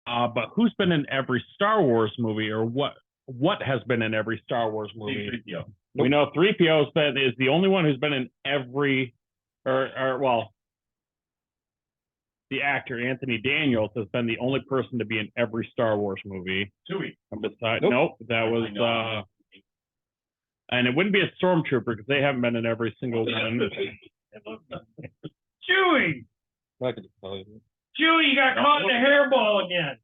But who's been in every Star Wars movie, or what has been in every Star Wars movie? C-3PO. We know 3PO is the only one who's been in every, well, the actor Anthony Daniels has been the only person to be in every Star Wars movie. Chewie. Nope, that was and it wouldn't be a stormtrooper because they haven't been in every single one. Chewie. I can just tell you. Chewie, you got caught in the hairball again.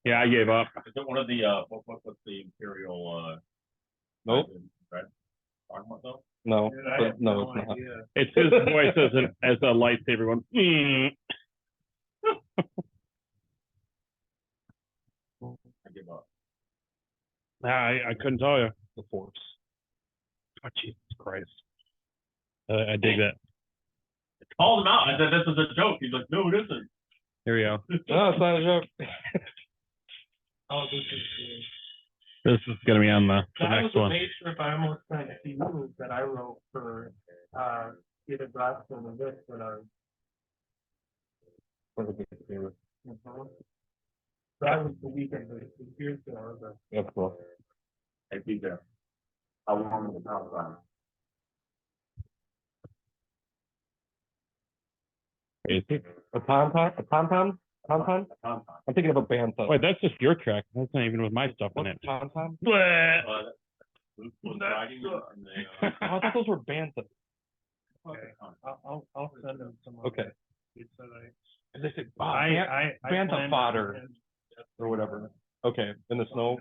Yeah, I gave up. Is it one of the what's the Imperial? Nope. Right? No, but no, it's not. It's his voice as a lightsaber one. I give up. I couldn't tell you. The Force. Oh, Jesus Christ. I dig that. I called him out. I said, this is a joke. He's like, no, it isn't. Here we go. No, it's not a joke. Oh, This is going to be on the next one. That was a Bay Trip I almost tried to see movies that I wrote for either Glasgow or this when I was. That was the weekend of the years ago. That's cool. Hey, be there. How long is the outside? A tauntaun? A tauntaun? Tauntaun? I'm thinking of a bandsaw. Wait, that's just your track. That's not even with my stuff in it. Tauntaun? Luke was riding I thought those were bandsas. Okay. I'll send them some. Okay. They said I bantha fodder or whatever. Okay, in the snow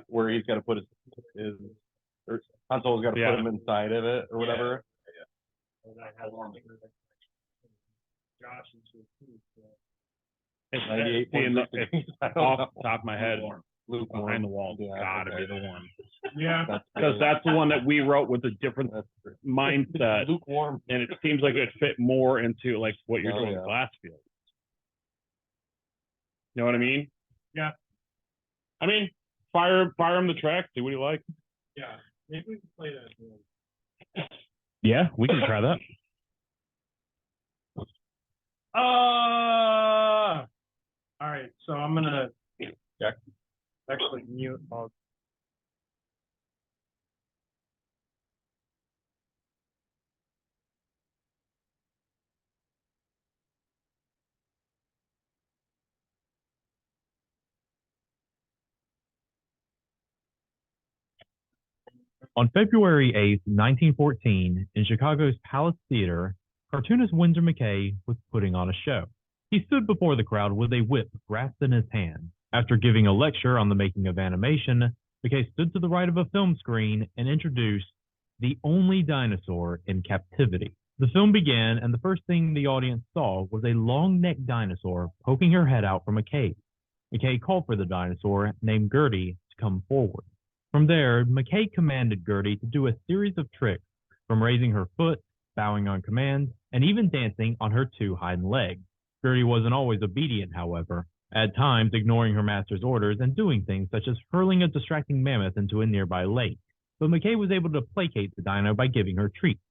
where he's got to put his or Han Solo's got to put him inside of it or whatever. It's 98. Off the top of my head. Luke Behind the Wall. Gotta be the one. Yeah. Because that's the one that we wrote with a different mindset. Lukewarm. And it seems like it fit more into like what you're doing with Glassfield. You know what I mean? Yeah. I mean, fire him the track, see what you like. Yeah. Maybe we can play that. Yeah, we can try that. All right, so I'm gonna actually mute all. On February 8th, 1914, in Chicago's Palace Theater, cartoonist Winsor McCay was putting on a show. He stood before the crowd with a whip grasped in his hand. After giving a lecture on the making of animation, McCay stood to the right of a film screen and introduced The Only Dinosaur in Captivity. The film began, and the first thing the audience saw was a long-necked dinosaur poking her head out from a cave. McCay called for the dinosaur, named Gertie, to come forward. From there, McCay commanded Gertie to do a series of tricks, from raising her foot, bowing on command, and even dancing on her two hind legs. Gertie wasn't always obedient, however, at times ignoring her master's orders and doing things such as hurling a distracting mammoth into a nearby lake. But McCay was able to placate the dino by giving her treats,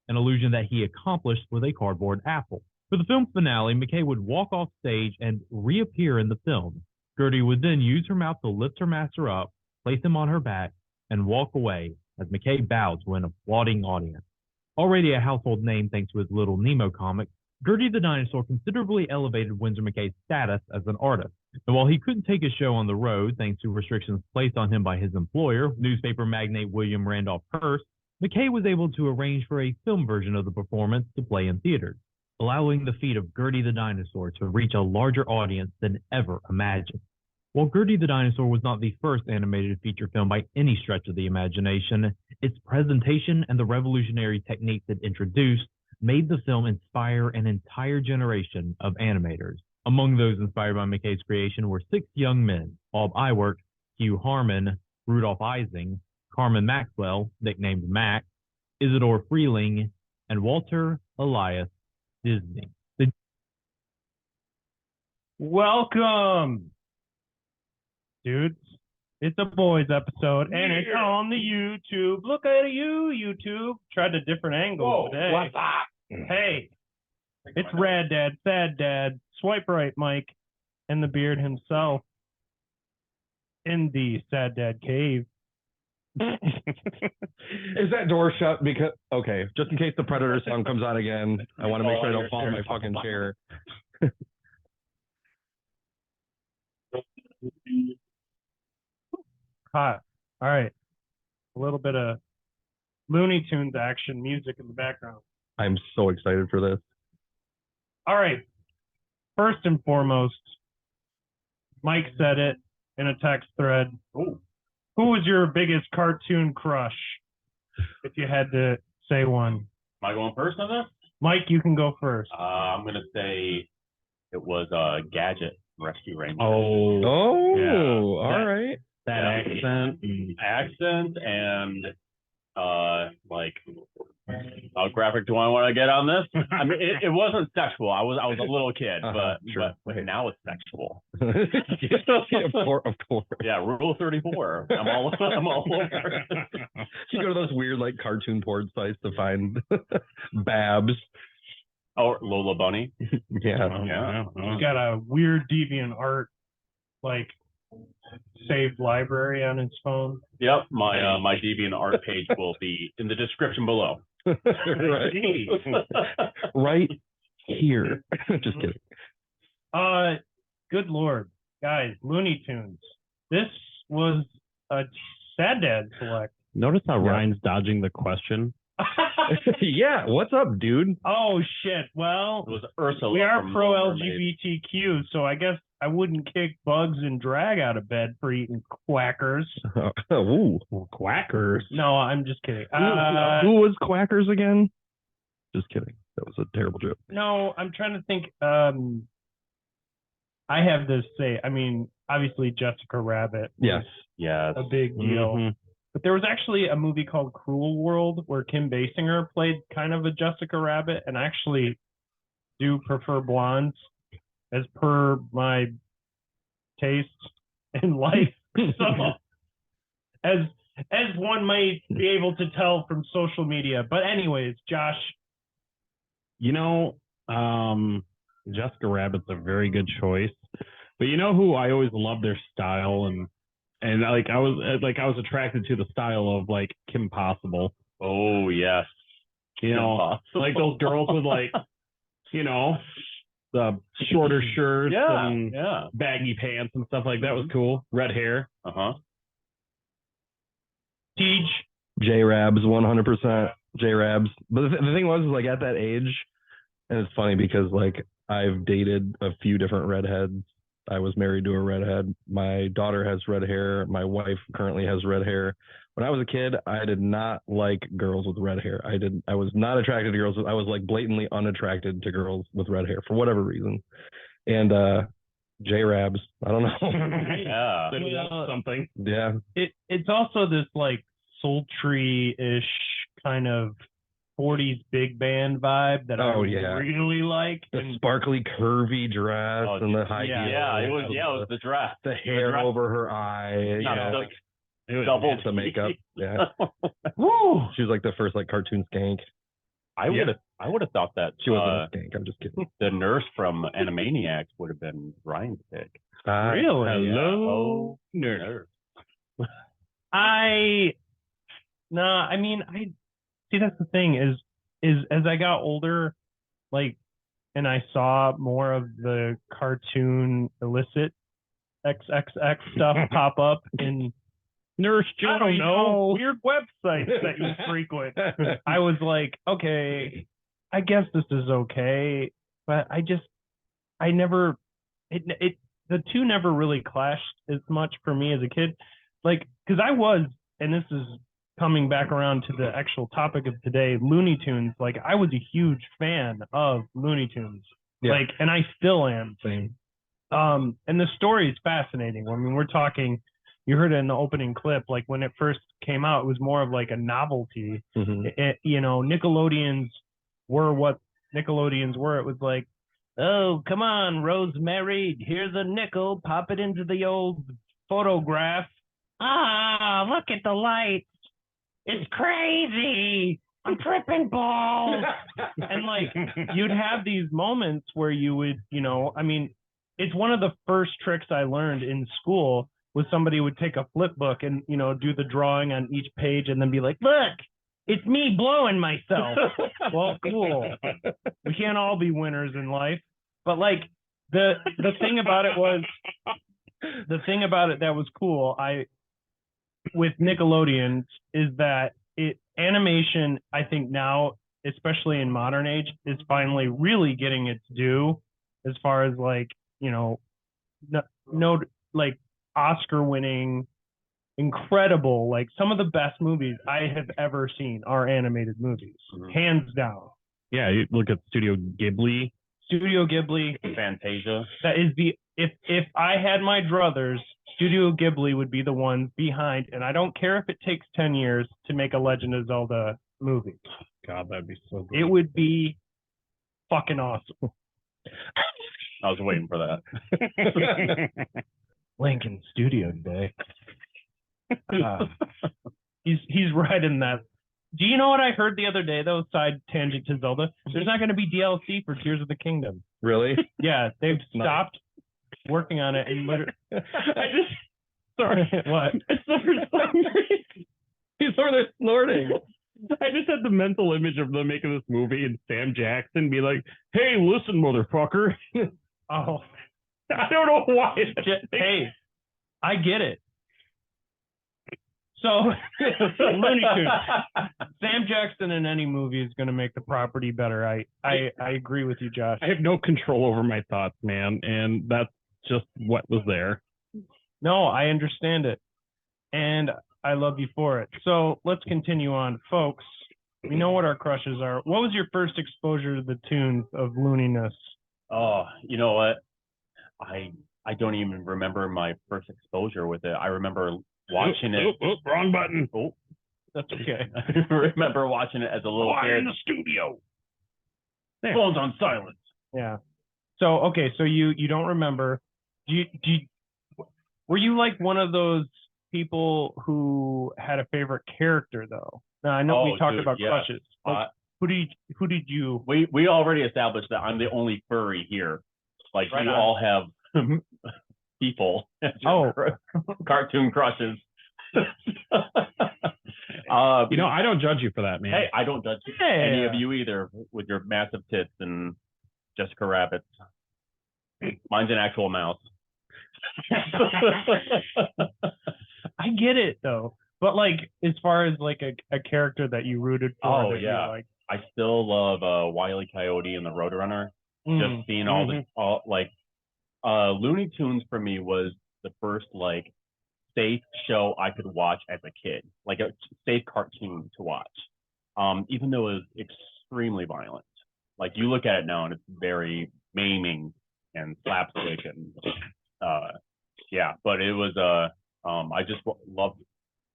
an illusion that he accomplished with a cardboard apple. For the film's finale, McCay would walk off stage and reappear in the film. Gertie would then use her mouth to lift her master up, place him on her back, and walk away as McCay bowed to an applauding audience. Already a household name thanks to his Little Nemo comic, Gertie the Dinosaur considerably elevated Winsor McCay's status as an artist. And while he couldn't take his show on the road thanks to restrictions placed on him by his employer, newspaper magnate William Randolph Hearst, McCay was able to arrange for a film version of the performance to play in theaters, allowing the feat of Gertie the Dinosaur to reach a larger audience than ever imagined. While Gertie the Dinosaur was not the first animated feature film by any stretch of the imagination, its presentation and the revolutionary techniques it introduced made the film inspire an entire generation of animators. Among those inspired by McCay's creation were 6 young men: Bob Iwerk, Hugh Harmon, Rudolph Ising, Carmen Maxwell, nicknamed Max, Isidore Freeling, and Walter Elias Disney. Welcome, dudes. It's a boys episode, and it's on the YouTube. Look at you, YouTube. Tried a different angle today. What's up? Hey, it's Rad Dad, Sad Dad. Swipe right, Mike. and the beard himself in the Sad Dad cave. Is that door shut? Because okay, just in case the Predator song comes on again, I want to make sure I don't fall on my fucking chair. Hot. All right. A little bit of Looney Tunes action music in the background. I'm so excited for this. All right. First and foremost, Mike said it in a text thread. Ooh. Who was your biggest cartoon crush? If you had to say one. Am I going first on this? Mike, you can go first. I'm gonna say it was Gadget Rescue Ranger. Oh, Yeah. all right. That Yeah. Accent and like how graphic do I want to get on this? I mean, it wasn't sexual. I was a little kid, Sure. but now it's sexual. Of course. Yeah, Rule 34. I'm all over. You go to those weird like cartoon porn sites to find Babs. Or Lola Bunny. Yeah. Yeah. He's got a weird deviant art, like saved library on his phone. Yep, my DeviantArt page will be in the description below. Right here. Just kidding. Good Lord, guys, Looney Tunes. This was a Sad Dad select. Notice how Yeah. Ryan's dodging the question. Yeah, what's up, dude? Oh shit. It Well, was Ursula. we are from pro Little Mermaid. LGBTQ, so I guess I wouldn't kick Bugs and Drag out of bed for eating quackers. Ooh. Quackers. No, I'm just kidding. Who was Quackers again? Just kidding. That was a terrible joke. No, I'm trying to think. I have this say. I mean, obviously Jessica Rabbit was Yes. Yes. a big deal. Mhm. But there was actually a movie called Cruel World where Kim Basinger played kind of a Jessica Rabbit, and I actually do prefer blondes as per my taste in life. So as one might be able to tell from social media. But anyways, Josh, You know, Jessica Rabbit's a very good choice. But you know who I always loved their style and like I was attracted to the style of like Kim Possible. Oh yes. You know, Possible. like those girls with like, you know, the shorter shirts Yeah. and Yeah. baggy pants and stuff like that was cool. Red hair. Uh-huh. Teej, J-Rabs, 100% J-Rabs. But the thing was, is like at that age, and it's funny because like I've dated a few different redheads. I was married to a redhead. My daughter has red hair. My wife currently has red hair. When I was a kid, I did not like girls with red hair. I was not attracted to girls. I was like blatantly unattracted to girls with red hair for whatever reason. And J-Rabs, I don't know. Yeah. That's something. Yeah. it's also this like sultry-ish kind of 40s big band vibe that I really like. The And sparkly, curvy dress Oh, and the high yeah. heels. Yeah, it was the dress. The hair dress. over her eye. You Not know, the- like It was double the makeup. Yeah. woo, She was like the first like cartoon skank. I would have thought that She wasn't a skank. I'm just kidding. the nurse from Animaniacs would have been Ryan's pick. really? Hello, nerd. I see that's the thing is as I got older, like, and I saw more of the cartoon illicit XXX stuff pop up in Nurse Joy. I don't know weird websites that you frequent. I was like, okay, I guess this is okay, but I never the two never really clashed as much for me as a kid, like because I was, and this is coming back around to the actual topic of today, Looney Tunes. Like I was a huge fan of Looney Tunes, like, and I still am. Same. And the story is fascinating. I mean, we're talking. You heard it in the opening clip. Like when it first came out, it was more of like a novelty. Mhm. You know, Nickelodeons were what Nickelodeons were. It was like, oh, come on, Rosemary, here's a nickel, pop it into the old photograph. Ah, look at the lights. It's crazy. I'm tripping balls. And like, you'd have these moments where you would, you know, I mean, it's one of the first tricks I learned in school was somebody would take a flip book and, do the drawing on each page and then be like, look, it's me blowing myself. Well, cool. We can't all be winners in life. But like the thing about it that was cool, with Nickelodeon is that animation, I think now, especially in modern age, is finally really getting its due as far as like, like Oscar winning, incredible, like some of the best movies I have ever seen are animated movies, hands down. Yeah, you look at Studio Ghibli, Fantasia. That is if I had my druthers, Studio Ghibli would be the one behind, and I don't care if it takes 10 years to make a Legend of Zelda movie. God, that'd be so good. It would be fucking awesome. I was waiting for that. Lincoln Studio Day. He's right in that. Do you know what I heard the other day though? Side tangent to Zelda. There's not going to be DLC for Tears of the Kingdom. Really? Yeah, they've stopped working on it and literally. Sorry. What? He's sort of snorting. I just had the mental image of them making this movie and Sam Jackson be like, "Hey, listen, motherfucker." Oh, I don't know why. Hey, I get it. So, Looney Tunes. Sam Jackson in any movie is going to make the property better. I agree with you, Josh. I have no control over my thoughts, man, and that's just what was there. No, I understand it, and I love you for it. So let's continue on, folks. We know what our crushes are. What was your first exposure to the tunes of looniness? Oh, you know what? I don't even remember my first exposure with it. I remember watching it. Wrong button. Oh, that's okay. I remember watching it as a little kid. In the studio. Phone's on silent. Yeah. So okay, so you don't remember. Were you like one of those people who had a favorite character though? Now I know we talked about crushes. Like, who did you? We already established that I'm the only furry here. Like Right you on. all have people. Cartoon crushes. I don't judge you for that, man. Hey, I don't judge any of you either with your massive tits and Jessica Rabbits. Mine's an actual mouse. I get it though, but like as far as like a character that you rooted for. Oh yeah, like I still love Wile E. Coyote and the Roadrunner. Just seeing all Looney Tunes for me was the first like safe show I could watch as a kid, like a safe cartoon to watch. Even though it was extremely violent. Like you look at it now and it's very maiming and slapstick and but it was I just loved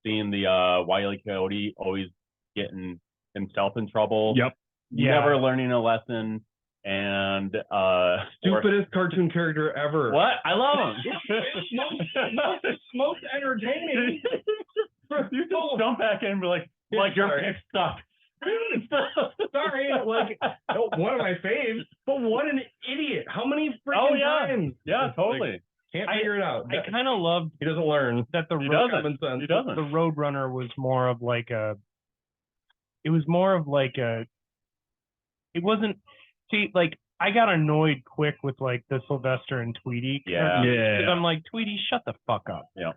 seeing the Wile E. Coyote always getting himself in trouble. Yep. Never learning a lesson. And stupidest cartoon character ever. What? I love him. Most entertaining. You just jump back in and be like your pick stuck. Sorry, like one of my faves, but what an idiot! How many freaking times? Yeah, totally. Like, can't figure it out. I kind of loved he doesn't learn that the the Roadrunner was more of like a. It was more of like a. It wasn't. See, like I got annoyed quick with like the Sylvester and Tweety. Yeah. Because I'm like, Tweety, shut the fuck up. Yeah.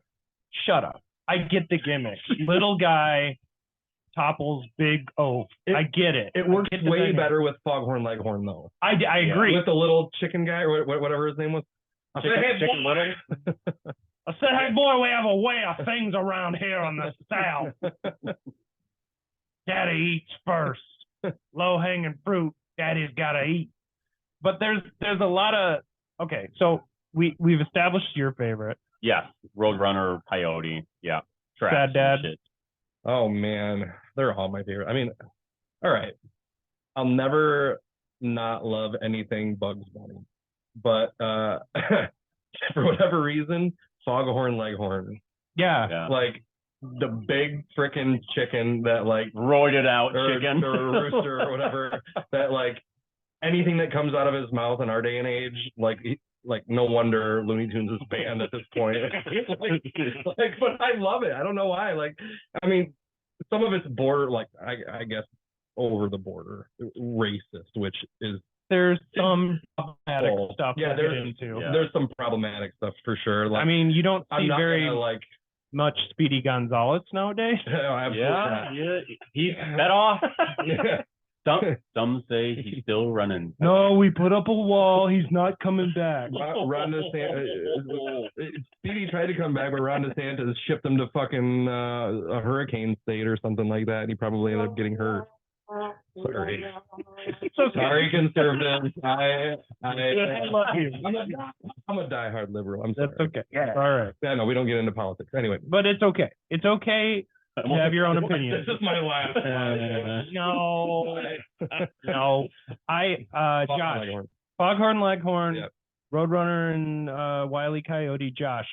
Shut up. I get the gimmick. Little guy topples big oaf. I get it. It works way better with Foghorn Leghorn though. I agree. With the little chicken guy or whatever his name was. Chicken Little. I said, hey boy, we have a way of things around here on the south. Daddy eats first. Low hanging fruit. Daddy's gotta eat. But there's a lot of okay, so we've established your favorite. Yeah. Roadrunner, Coyote. Yeah. Sad Dad. Shit. Oh man. They're all my favorite. I mean, all right. I'll never not love anything Bugs Bunny. But for whatever reason, Foghorn Leghorn. Yeah. Like the big frickin' chicken that like roided out chicken or a rooster or whatever that like anything that comes out of his mouth in our day and age, like like no wonder Looney Tunes is banned at this point. But I love it. I don't know why. Like, I mean, some of it's border, like I guess over the border racist, which is there's some problematic stuff yeah, to get into. There's some problematic stuff for sure. Like, I mean, you don't see I'm not very gonna, like much Speedy Gonzalez nowadays. Yeah, he's bet off. Some say he's still running. No, we put up a wall. He's not coming back. Ron DeSantis, Speedy tried to come back, but Ron DeSantis shipped him to fucking a hurricane state or something like that, and he probably ended up getting hurt. Sorry. Sorry, conservatives. I love you. I'm a diehard liberal. I'm sorry. That's okay. Yeah. All right. Yeah, no, we don't get into politics. Anyway. But it's okay. It's okay to have your own opinion. This is my last No. Josh. Foghorn Leghorn, Yep. Roadrunner, and Wile E. Coyote. Josh.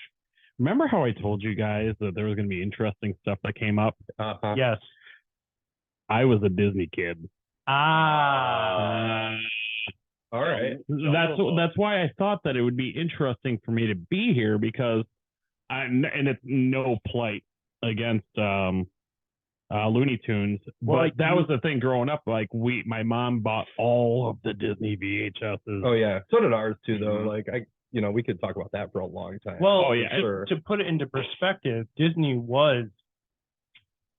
Remember how I told you guys that there was going to be interesting stuff that came up? Yes. I was a Disney kid. All right. That's why I thought that it would be interesting for me to be here, because and it's no plight against Looney Tunes, but that was the thing growing up. Like my mom bought all of the Disney VHSs. Oh yeah, so did ours too, though. Like we could talk about that for a long time. Well, sure. To put it into perspective, Disney was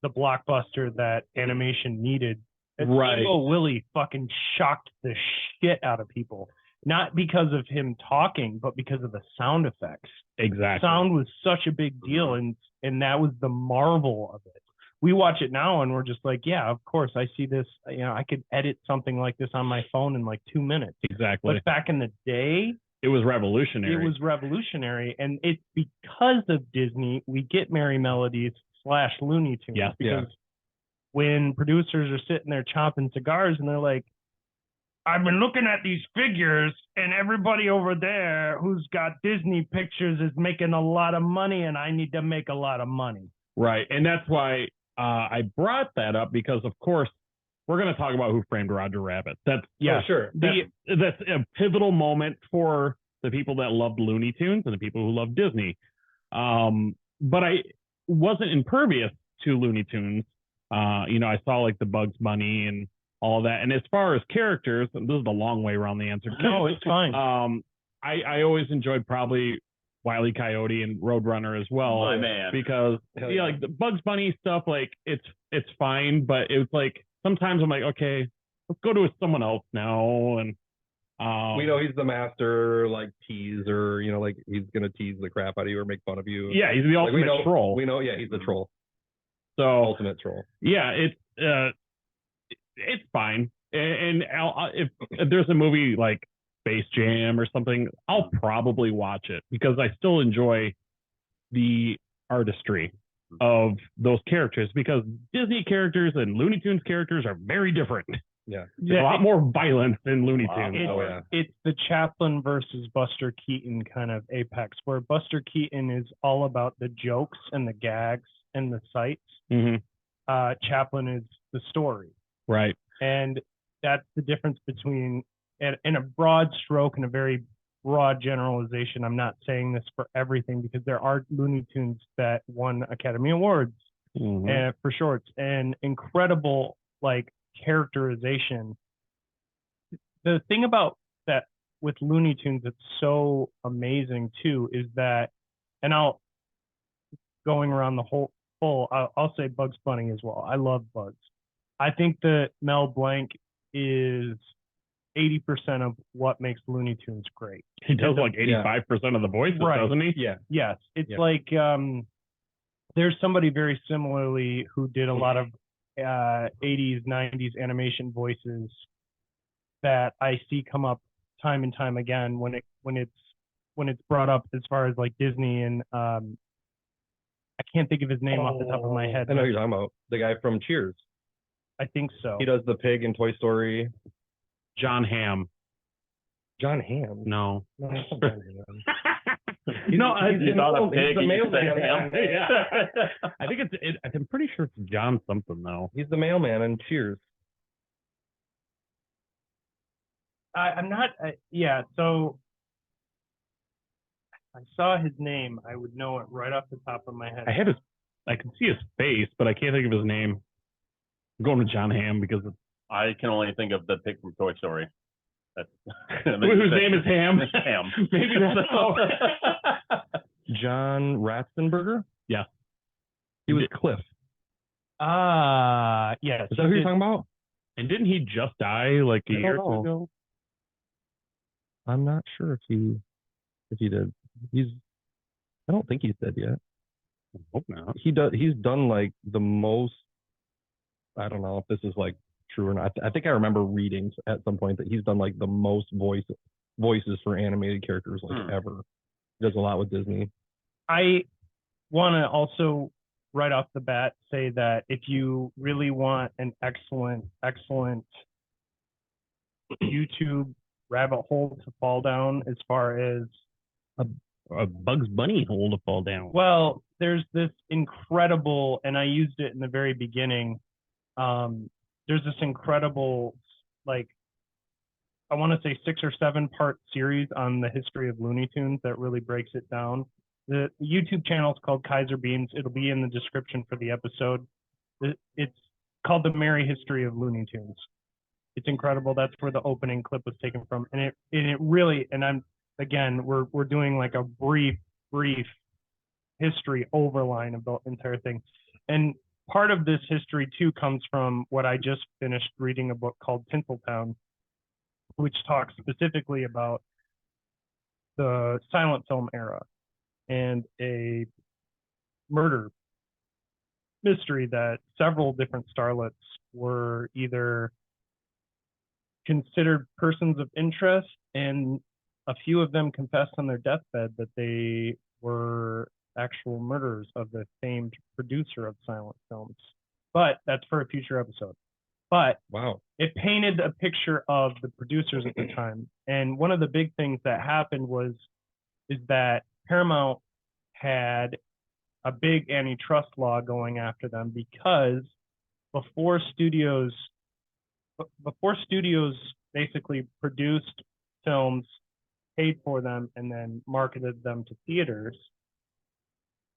the blockbuster that animation needed. Right. Steamboat Willie fucking shocked the shit out of people. Not because of him talking, but because of the sound effects. Exactly. Sound was such a big deal, and that was the marvel of it. We watch it now and we're just like, yeah, of course, I see this. I could edit something like this on my phone in like 2 minutes. Exactly. But back in the day, it was revolutionary. It was revolutionary, and it's because of Disney we get Merry Melodies / Looney Tunes. Yes. Because when producers are sitting there chomping cigars and they're like, I've been looking at these figures, and everybody over there who's got Disney pictures is making a lot of money, and I need to make a lot of money. Right. And that's why I brought that up, because, of course, we're going to talk about Who Framed Roger Rabbit. That's sure. That's a pivotal moment for the people that loved Looney Tunes and the people who loved Disney. But I wasn't impervious to Looney Tunes. I saw like the Bugs Bunny and all that. And as far as characters, and this is the long way around the answer. No, it's fine. I always enjoyed probably Wile E. Coyote and Roadrunner as well. My man. Because like the Bugs Bunny stuff, like it's fine, but it was like sometimes I'm like, okay, let's go to someone else now. And we know he's the master like teaser, like he's gonna tease the crap out of you or make fun of you. Yeah, he's the ultimate troll. We know, he's the troll. So ultimate troll. Yeah, it's fine. And if there's a movie like Space Jam or something, I'll probably watch it because I still enjoy the artistry of those characters, because Disney characters and Looney Tunes characters are very different. Yeah. There's a lot more violence in Looney Tunes. It's the Chaplin versus Buster Keaton kind of apex, where Buster Keaton is all about the jokes and the gags and the sights. Mm-hmm. Chaplin is the story. Right. And that's the difference between, in a broad stroke and a very broad generalization. I'm not saying this for everything, because there are Looney Tunes that won Academy Awards for shorts, and incredible like characterization. The thing about that with Looney Tunes that's so amazing too is that, and going around the whole I'll say Bugs Bunny as well. I love Bugs. I think that Mel Blanc is 80% of what makes Looney Tunes great. He does like 85% of the voices, doesn't he? Yeah. Yes. It's like there's somebody very similarly who did a lot of 80s, 90s animation voices that I see come up time and time again when it's brought up as far as like Disney, and I can't think of his name off the top of my head. I know who you're talking about. The guy from Cheers. I think so. He does the pig in Toy Story. John Hamm. John Hamm? No. No, it's not John Hamm. He's the mailman. Yeah. I think I'm pretty sure it's John something though. He's the mailman in Cheers. I'm not. So I saw his name, I would know it right off the top of my head. I can see his face, but I can't think of his name. I'm going with John Hamm because I can only think of the pig from Toy Story. That's, whose name is Ham. Ham. Maybe that's how. John Ratzenberger? Yeah. He was Cliff. Yes. Is that who you're talking about? And didn't he just die like a year or two ago? I'm not sure if he did. I don't think he's dead yet. I hope not. He's done like the most. I don't know if this is like true or not. I think I remember reading at some point that he's done like the most voices for animated characters like ever. He does a lot with Disney. I want to also right off the bat say that if you really want an excellent YouTube rabbit hole to fall down as far as a Bugs Bunny hole to fall down. Well, there's this incredible, and I used it in the very beginning. There's this incredible, like, I want to say 6 or 7 part series on the history of Looney Tunes that really breaks it down. The YouTube channel is called Kaiser Beams. It'll be in the description for the episode. It's called The Merry History of Looney Tunes. It's incredible. That's where the opening clip was taken from. And it really, and I'm, again, we're doing like a brief history overline of the entire thing. And part of this history too comes from what I just finished reading, a book called Tinseltown, which talks specifically about the silent film era and a murder mystery that several different starlets were either considered persons of interest, and a few of them confessed on their deathbed that they were actual murderers of the famed producer of silent films. But that's for a future episode. But wow, it painted a picture of the producers at the time. And one of the big things that happened is that Paramount had a big antitrust law going after them, because before studios basically produced films, paid for them, and then marketed them to theaters,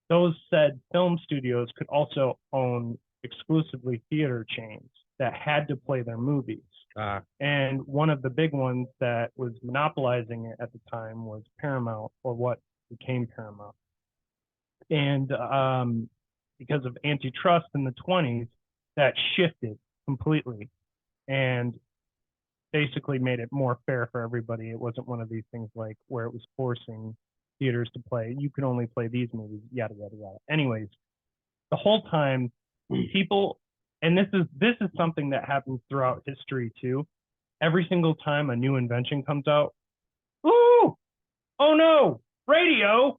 those said film studios could also own exclusively theater chains that had to play their movies. And one of the big ones that was monopolizing it at the time was Paramount, or what became Paramount. And because of antitrust in the 20s, that shifted completely and basically made it more fair for everybody. It wasn't one of these things like where it was forcing theaters to play. You can only play these movies, yada, yada, yada. Anyways, the whole time people, and this is something that happens throughout history too. Every single time a new invention comes out, ooh, oh no, radio.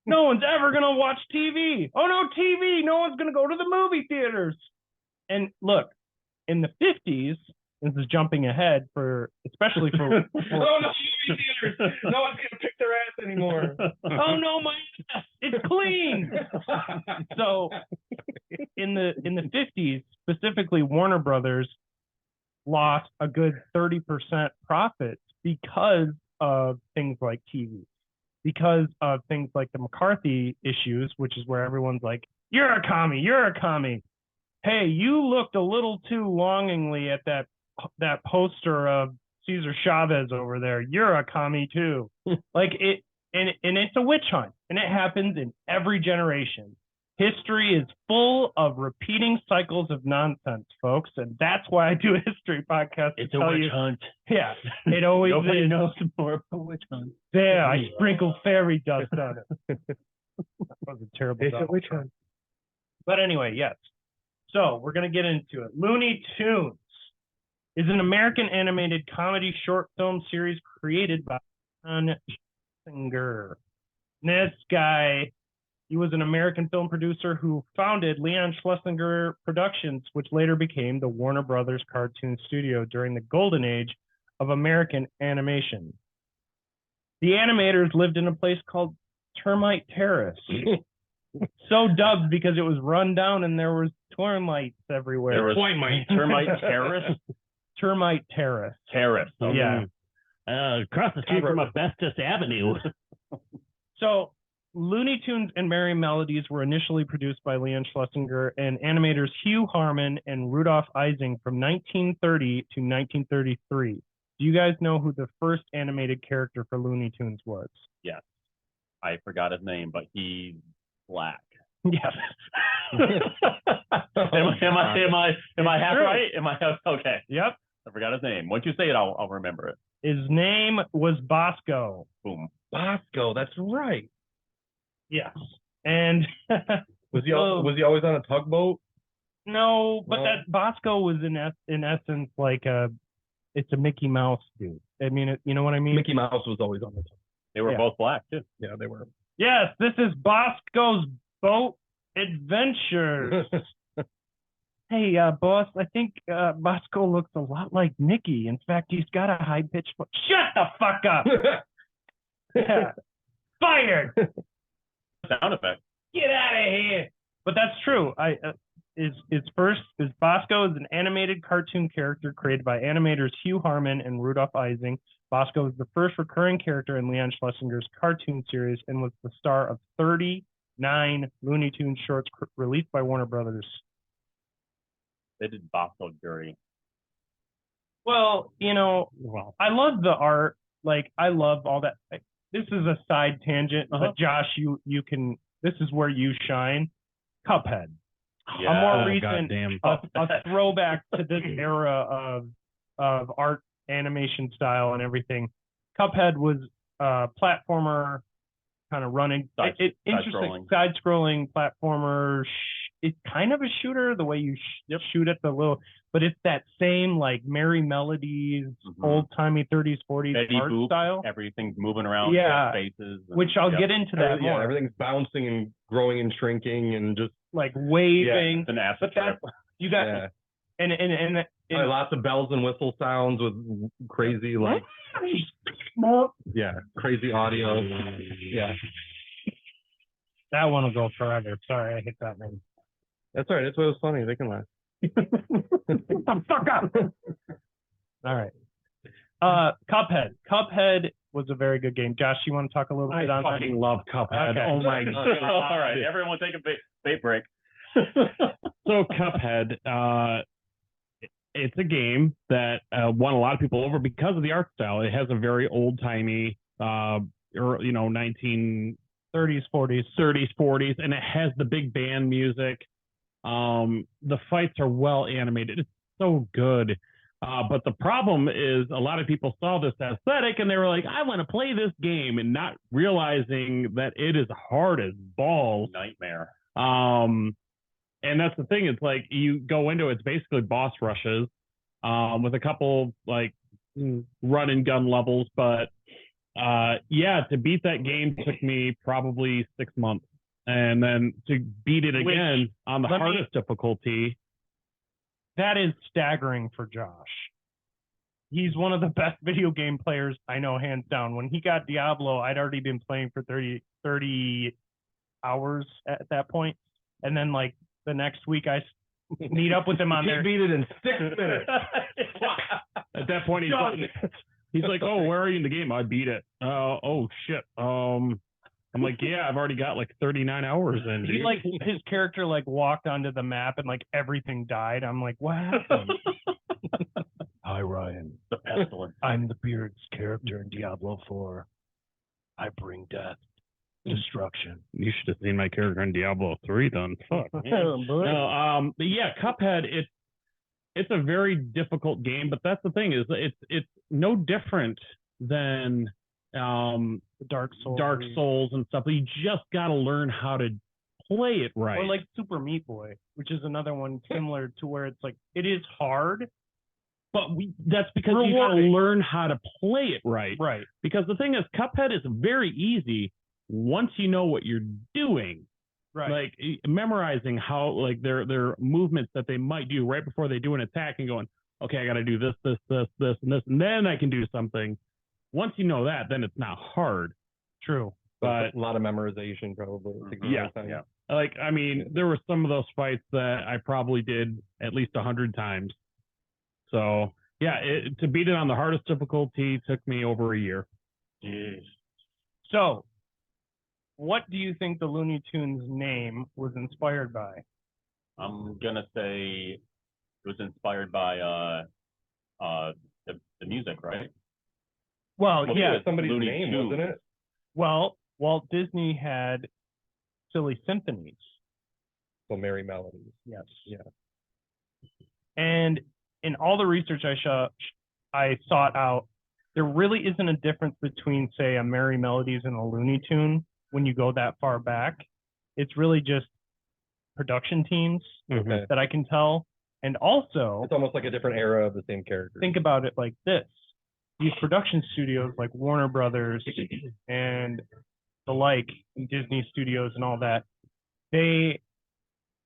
No one's ever going to watch TV. Oh no, TV. No one's going to go to the movie theaters. And look, in the 50s, this is jumping ahead especially for oh no, movie theaters. No one's going to pick their ass anymore. Oh no, my ass, it's clean. So in the 50s, specifically Warner Brothers lost a good 30% profits because of things like TV. Because of things like the McCarthy issues, which is where everyone's like, you're a commie, you're a commie. Hey, you looked a little too longingly at that poster of Cesar Chavez over there. You're a commie too. Like it, and it's a witch hunt, and it happens in every generation. History is full of repeating cycles of nonsense, folks, and that's why I do a history podcast. It's a witch hunt. Yeah, it always Nobody is. knows more of a witch hunt. There, I sprinkle fairy dust on it. That was a terrible It's a witch hunt. But anyway, yes. So we're going to get into it. Looney Tunes is an American animated comedy short film series created by John Schlesinger. This guy, he was an American film producer who founded Leon Schlesinger Productions, which later became the Warner Brothers Cartoon Studio during the golden age of American animation. The animators lived in a place called Termite Terrace. So dubbed because it was run down and there was termites everywhere. There was termite terrace? Termite Terrace. Terrace. Okay. Yeah. Across the street from Asbestos Avenue. So Looney Tunes and Merry Melodies were initially produced by Leon Schlesinger and animators Hugh Harman and Rudolph Ising from 1930 to 1933. Do you guys know who the first animated character for Looney Tunes was? Yes. I forgot his name, but he's black. Yes. Am I half true. right? Am I okay? Yep. I forgot his name. Once you say it, I'll remember it. His name was Bosco. Boom. Bosco, that's right. Yes. And Was he always on a tugboat? no, but No. that Bosco was in essence like it's a Mickey Mouse dude. I mean, you know what I mean? Mickey Mouse was always on the tugboat. They were both black too. Yeah, they were. Yes, this is Bosco's Boat Adventures. Hey, boss, I think Bosco looks a lot like Mickey. In fact, he's got a high-pitched voice. Shut the fuck up! Yeah. Fired! Sound effect. Get out of here! But that's true. Bosco is an animated cartoon character created by animators Hugh Harman and Rudolph Ising. Bosco is the first recurring character in Leon Schlesinger's cartoon series and was the star of 39 Looney Tunes shorts released by Warner Brothers. They did Bosco dirty. Well, I love the art. Like, I love all that. This is a side tangent, but Josh, you can. This is where you shine. Cuphead. Yeah. A more Oh, recent, goddamn. a throwback to this era of art, animation style, and everything. Cuphead was a platformer, kind of running. Interesting side-scrolling platformer. It's kind of a shooter, the way you shoot at the little, but it's that same like Merry Melodies, old-timey 30s, 40s Betty art Boop, style. Everything's moving around. Yeah. Spaces. Which I'll get into that more. Yeah, everything's bouncing and growing and shrinking and just like waving. It's an acid But trip. You got and lots of bells and whistle sounds with crazy crazy audio. Yeah. That one will go forever. Sorry, I hit that name. That's all right. That's what was funny. They can laugh. The fuck up. All right. Cuphead. Cuphead was a very good game. Josh, you want to talk a little bit on that? I fucking love Cuphead. Okay. Oh my god. All right, everyone take a bait break. So Cuphead, it's a game that won a lot of people over because of the art style. It has a very old timey, 1930s, 40s, and it has the big band music. The fights are well animated. It's so good. But the problem is a lot of people saw this aesthetic and they were like, I want to play this game, and not realizing that it is hard as balls. Nightmare. And that's the thing. It's like you go into it's basically boss rushes with a couple like run and gun levels. But to beat that game took me probably 6 months. And then to beat it again on the hardest difficulty. That is staggering for Josh. He's one of the best video game players I know, hands down. When he got Diablo, I'd already been playing for 30 hours at that point. And then like the next week I meet up with him on there. He beat it in 6 minutes. At that point, he's like, oh, where are you in the game? I beat it. Oh, shit. I'm like, yeah, I've already got like 39 hours in. He like his character like walked onto the map and like everything died. I'm like, what happened? Hi, Ryan. The pestilence. I'm the Beard's character in Diablo 4. I bring death, destruction. You should have seen my character in Diablo 3 then. Fuck. But yeah, Cuphead, it's a very difficult game, but that's the thing is it's no different than Dark Souls and stuff. But you just got to learn how to play it right. Or like Super Meat Boy, which is another one similar to where it's like it is hard, but that's because you got to learn how to play it right. Right. Because the thing is, Cuphead is very easy once you know what you're doing. Right. Like memorizing how like their movements that they might do right before they do an attack and going, okay, I got to do this, and this, and then I can do something. Once you know that, then it's not hard. True. But a lot of memorization probably. Yeah. Like, I mean, there were some of those fights that I probably did at least 100 times. So yeah, to beat it on the hardest difficulty took me over a year. Jeez. So what do you think the Looney Tunes name was inspired by? I'm gonna say it was inspired by the music, right? Well, Well, yeah. it was Somebody's Looney name, Tunes. wasn't it? Well, Walt Disney had silly symphonies. So Merry Melodies. Yes. Yeah. And in all the research I sought out, there really isn't a difference between, say, a Merry Melodies and a Looney Tune when you go that far back. It's really just production teams Okay. that I can tell. And also, It's almost like a different era of the same character. think about it like this. These production studios like Warner Brothers and the like, and Disney Studios and all that,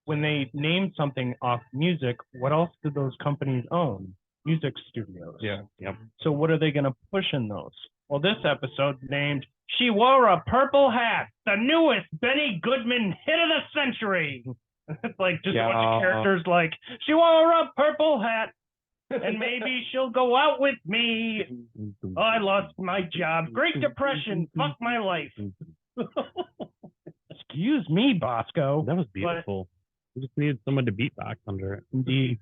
when they named something off music, what else did those companies own? Music studios. Yeah. Yep. So what are they going to push in those? Well, this episode named She Wore a Purple Hat, the newest Benny Goodman hit of the century. It's like just a bunch of characters like, she wore a purple hat and maybe she'll go out with me. Oh, I lost my job. Great Depression. Fuck my life. Excuse me, Bosco. That was beautiful. We just needed someone to beatbox under it. Indeed.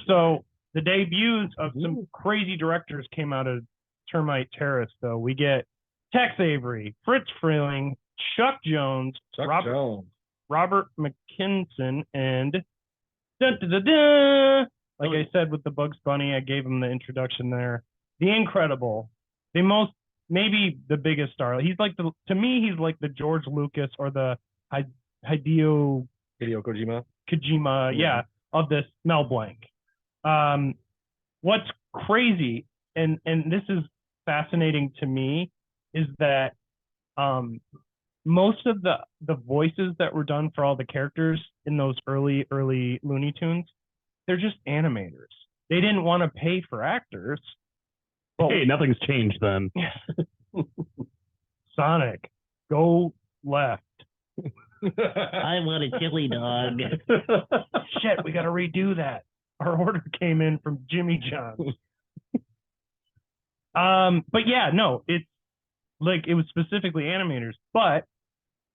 So the debuts of some crazy directors came out of Termite Terrace, though. We get Tex Avery, Fritz Freeling, Chuck Jones, Robert McKinson, and like I said with the Bugs Bunny, I gave him the introduction there. The Incredible, maybe the biggest star. He's like to me, he's like the George Lucas or the Hideo Kojima, yeah, of this Mel Blanc. What's crazy, and this is fascinating to me, is that most of the voices that were done for all the characters in those early Looney Tunes, they're just animators. They didn't want to pay for actors. Hey, nothing's changed then. Sonic, go left. I want a chili dog. Shit, we got to redo that. Our order came in from Jimmy John's. But yeah, no, it's like it was specifically animators. But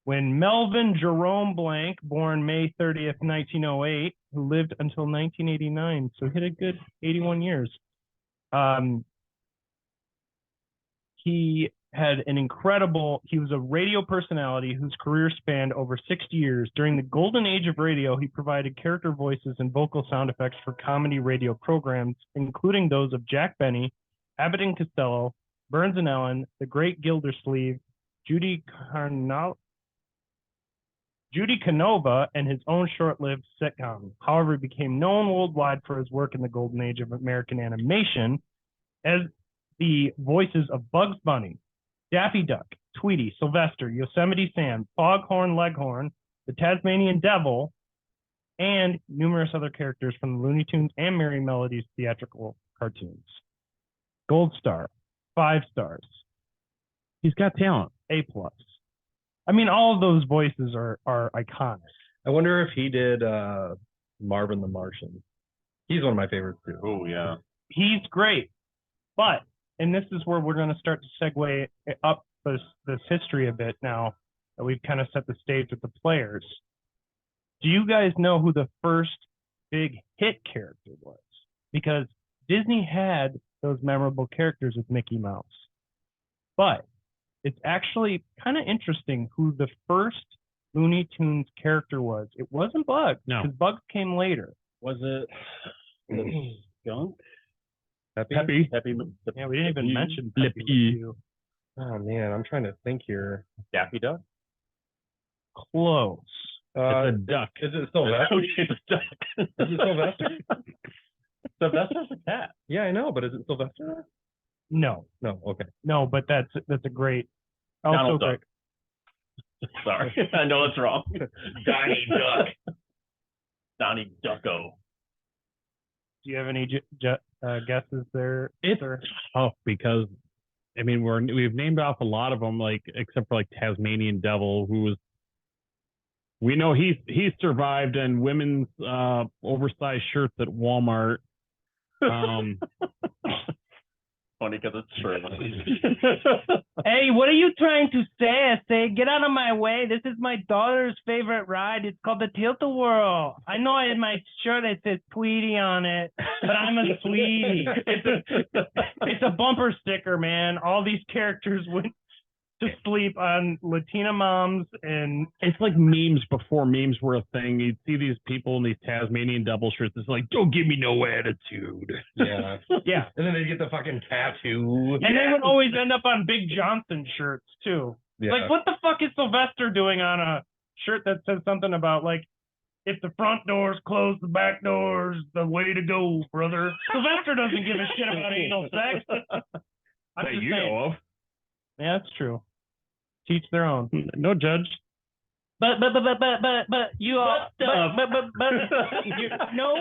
when Melvin Jerome Blanc, born May 30th, 1908, who lived until 1989, so hit a good 81 years, he was a radio personality whose career spanned over 60 years. During the golden age of radio, he provided character voices and vocal sound effects for comedy radio programs, including those of Jack Benny, Abbott and Costello, Burns and Ellen, The Great Gildersleeve, Judy Canova, and his own short-lived sitcom. However, he became known worldwide for his work in the golden age of American animation as the voices of Bugs Bunny, Daffy Duck, Tweety, Sylvester, Yosemite Sam, Foghorn Leghorn, the Tasmanian Devil, and numerous other characters from the Looney Tunes and Merry Melodies theatrical cartoons. Gold star, 5 stars. He's got talent. A+. I mean, all of those voices are iconic. I wonder if he did Marvin the Martian. He's one of my favorites too. Oh yeah. He's great. But, and this is where we're going to start to segue up this history a bit now that we've kind of set the stage with the players. Do you guys know who the first big hit character was? Because Disney had those memorable characters with Mickey Mouse. But it's actually kind of interesting who the first Looney Tunes character was. It wasn't Bugs, because Bugs came later. Was it Skunk? Peppy? Yeah, we didn't even mention Peppy. Oh man, I'm trying to think here. Daffy Duck? Close. It's a duck. Is it Sylvester? It's a duck. Is it Sylvester? Sylvester's a cat. Yeah, I know, but is it Sylvester? No, Okay. no, but that's a great. Donald Also, Duck. Sorry, I know it's wrong. Donnie Duck. Donnie Ducko. do you have any guesses there? It's sir? tough because, I mean, we've named off a lot of them, like except for like Tasmanian Devil, who was. We know he's survived in women's oversized shirts at Walmart. funny because it's true. Hey, what are you trying to say? I say, get out of my way. This is my daughter's favorite ride. It's called the Tilt-A-Whirl. I know in my shirt it says Tweety on it, but I'm a sweetie. It's a bumper sticker, man. All these characters went to sleep on Latina moms, and it's like memes before memes were a thing. You'd see these people in these Tasmanian double shirts. It's like, don't give me no attitude. Yeah. yeah. And then they get the fucking tattoo. And they would always end up on Big Johnson shirts too. Yeah. Like, what the fuck is Sylvester doing on a shirt that says something about like, if the front door's closed, the back door's the way to go, brother. Sylvester doesn't give a shit about anal sex. I'm That just you saying. know of. Yeah, that's true. Teach their own. No judge. But you all you, no,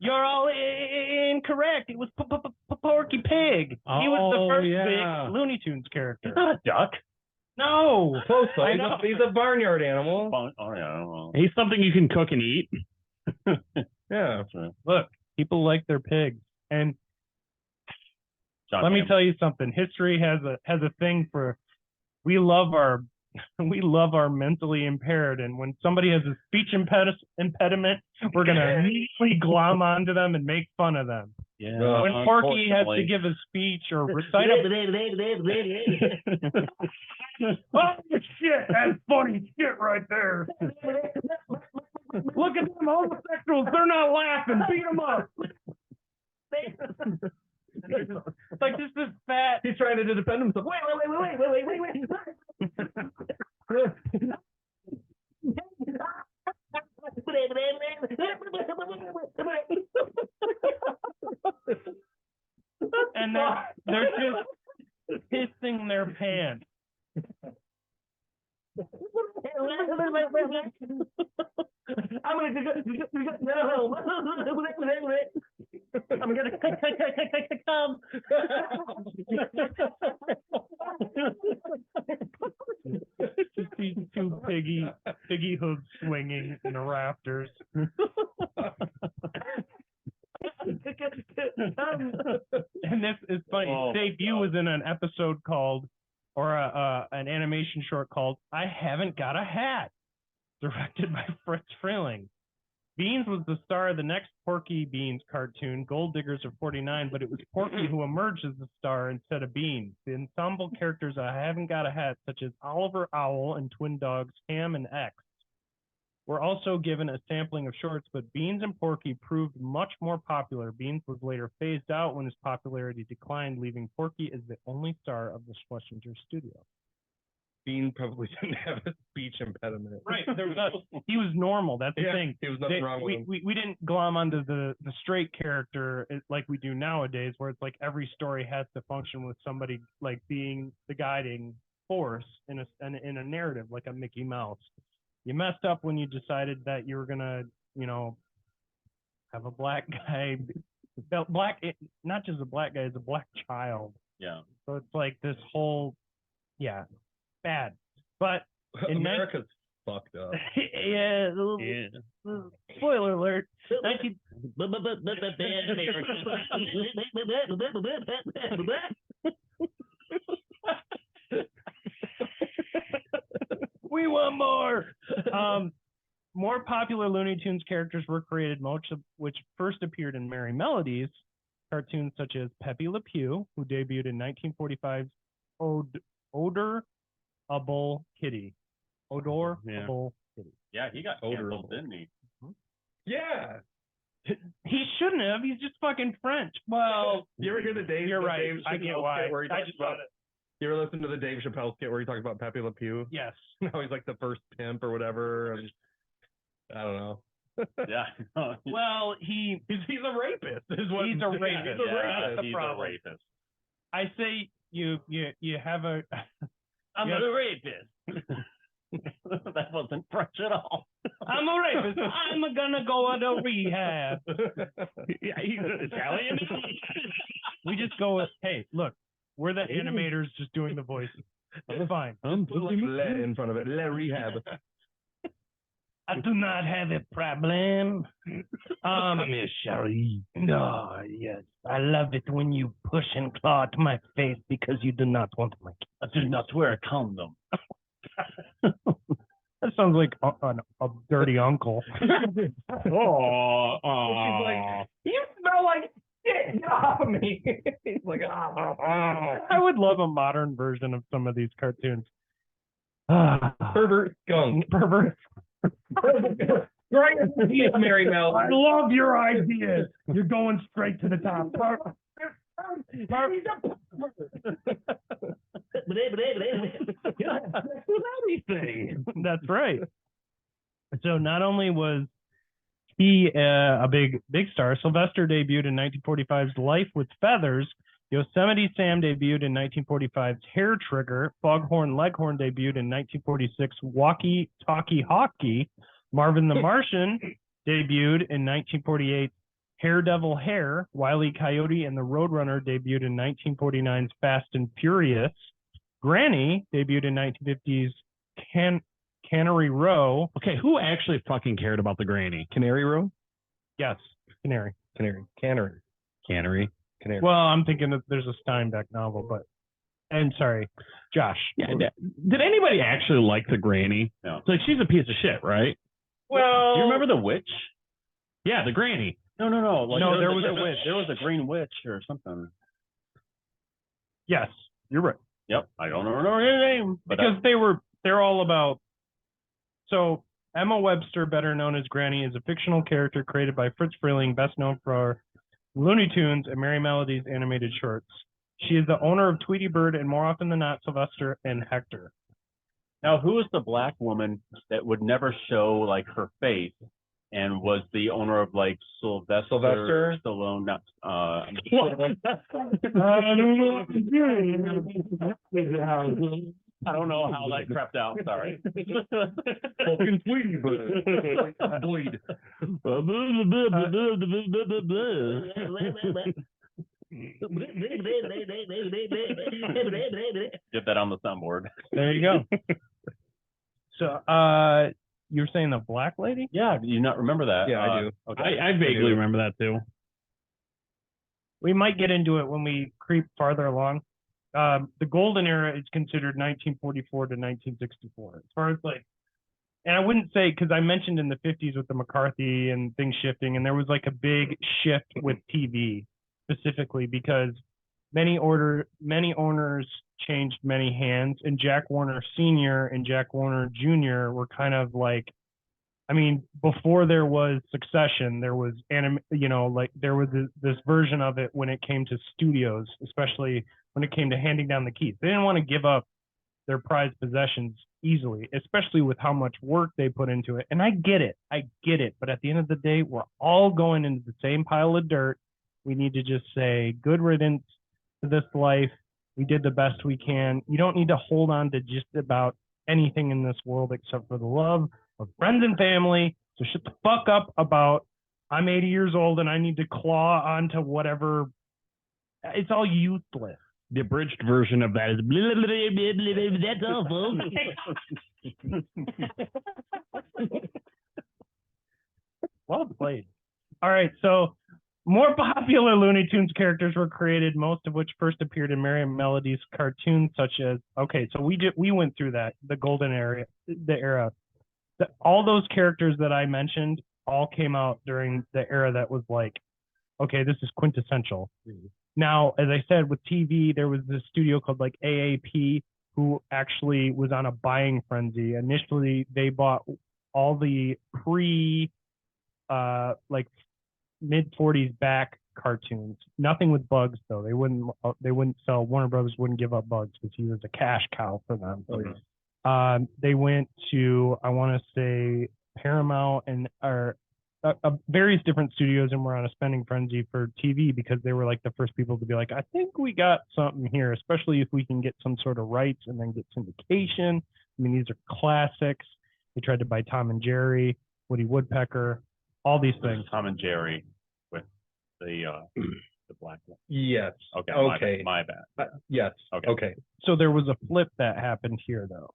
you're all incorrect. It was Porky Pig. He was the first big Looney Tunes character. Not a duck. No, Close though. I know. He's a barnyard animal. Oh yeah. Well, He's something you can cook and eat. Yeah. that's right. Look, people like their pigs, and John let me Hamm. tell you something. History has a thing for. We love our mentally impaired, and when somebody has a speech impediment, we're gonna immediately glom onto them and make fun of them. Yeah. When Porky has to give a speech or recite a oh shit, that's funny shit right there. Look at them homosexuals, they're not laughing. Beat them up. It's like this is fat. He's trying to defend himself. Wait. And they're just pissing their pants. I'm gonna come. Just these two piggy hooves swinging in the rafters. And this is funny. Oh, Debut was in an episode called, or an animation short called "I Haven't Got a Hat," directed by Fritz Freeling. Beans was the star of the next Porky Beans cartoon, Gold Diggers of 49, but it was Porky who emerged as the star instead of Beans. The ensemble characters I Haven't Got a Hat, such as Oliver Owl and twin dogs Ham and X, were also given a sampling of shorts, but Beans and Porky proved much more popular. Beans was later phased out when his popularity declined, leaving Porky as the only star of the Schlesinger studio. Bean probably didn't have a speech impediment. Right, he was normal. That's the thing. He was nothing wrong with him. We didn't glom onto the straight character like we do nowadays, where it's like every story has to function with somebody like being the guiding force in a narrative, like a Mickey Mouse. You messed up when you decided that you were gonna, have a black guy, not just a black guy, it's a black child. Yeah. So it's like this whole, bad. But in America's fucked up. yeah. Spoiler alert. We want more. More popular Looney Tunes characters were created, most of which first appeared in Merry Melodies cartoons such as Pepe Le Pew, who debuted in 1945's Odorable Kitty. Odorable Kitty. Yeah, he got canceled, didn't he? Yeah. He shouldn't have. He's just fucking French. Well, You ever hear the Dave? you're the right. Dave I get Chappelle why. skit where he I talks just about thought it. You ever listen to the Dave Chappelle skit where he talks about Pepe Le Pew? Yes. How he's like the first pimp or whatever. And I don't know. Yeah. Well, he's a rapist. Is what He's a rapist. He's a Yeah, rapist. That's the he's problem. a rapist. I say you have a. I'm Yes. a rapist. That wasn't French at all. I'm a rapist. I'm gonna go to rehab. Yeah, he's Italian. We just go with, hey, look, we're the animators just doing the voices. It's fine. Put like le in front of it. Le rehab. I do not have a problem. Miss Sherry. No, yes. I love it when you push and claw at my face because you do not want my kiss. I do not wear a condom. That sounds like a dirty uncle. Oh, She's like, you smell like shit. Get off of me. He's like, I would love a modern version of some of these cartoons. Pervert skunk. Pervert. Great ideas, Mary Mel. I love your ideas. You're going straight to the top. Anything. That's right. So not only was he a big star, Sylvester debuted in 1945's Life with Feathers. Yosemite Sam debuted in 1945's Hair Trigger. Foghorn Leghorn debuted in 1946 Walkie Talkie Hockey. Marvin the Martian debuted in 1948 Hair Devil Hair. Wile E. Coyote and the Roadrunner debuted in 1949's Fast and Furious. Granny debuted in 1950's Cannery Row. okay. Who actually fucking cared about the granny? Canary Row? Yes, Canary. Canary. Cannery. Cannery. Canary. Well, I'm thinking that there's a Steinbeck novel, but and sorry, Josh. Yeah. Did anybody actually like the granny? No. It's like she's a piece of shit, right? Well, Do you remember the witch? Yeah, the granny. No. Like, No, there was a a witch. There was a green witch or something. Yes, you're right. Yep. I don't know her name. But Because they're all about. So Emma Webster, better known as Granny, is a fictional character created by Fritz Freleng, best known for Looney Tunes and Merry Melodies animated shorts. She is the owner of Tweety Bird and more often than not Sylvester and Hector. now, who is the black woman that would never show like her face and was the owner of like Sylvester Stallone? Not, I don't know how that crept out. Sorry. Fucking Tweety Bird. Boyd. Get that on the soundboard. There you go. So, you were saying the black lady? Yeah, do you not remember that? Yeah, I do. Okay. I vaguely remember that too. We might get into it when we creep farther along. The golden era is considered 1944 to 1964. As far as like, and I wouldn't say, because I mentioned in the 50s with the McCarthy and things shifting, and there was like a big shift with TV specifically because many owners changed many hands, and Jack Warner Sr. and Jack Warner Jr. were kind of like, I mean, before there was Succession, there was there was this version of it when it came to studios, especially when it came to handing down the keys. They didn't want to give up their prized possessions easily, especially with how much work they put into it. And I get it. But at the end of the day, we're all going into the same pile of dirt. We need to just say good riddance to this life. We did the best we can. You don't need to hold on to just about anything in this world except for the love of friends and family. So shut the fuck up about I'm 80 years old and I need to claw onto whatever. It's all useless. The abridged version of that is blah, blah, blah, blah, that's all, folks. Well played. All right, so more popular Looney Tunes characters were created, most of which first appeared in Merry Melodies cartoons, such as so we went through that, the golden era, all those characters that I mentioned all came out during the era that was like, okay, this is quintessential. Mm-hmm. Now, as I said, with TV, there was this studio called like AAP who actually was on a buying frenzy. Initially, they bought all the like mid 40s back cartoons. Nothing with Bugs though. They wouldn't sell. Warner Brothers wouldn't give up Bugs because he was a cash cow for them. Mm-hmm. They went to, I want to say, Paramount and various different studios, and were on a spending frenzy for TV because they were like the first people to be like, I think we got something here, especially if we can get some sort of rights and then get syndication. I mean, these are classics. They tried to buy Tom and Jerry, Woody Woodpecker, all these things. Tom and Jerry with the black one. Yes. Okay. My bad. Yes. Okay. So there was a flip that happened here though.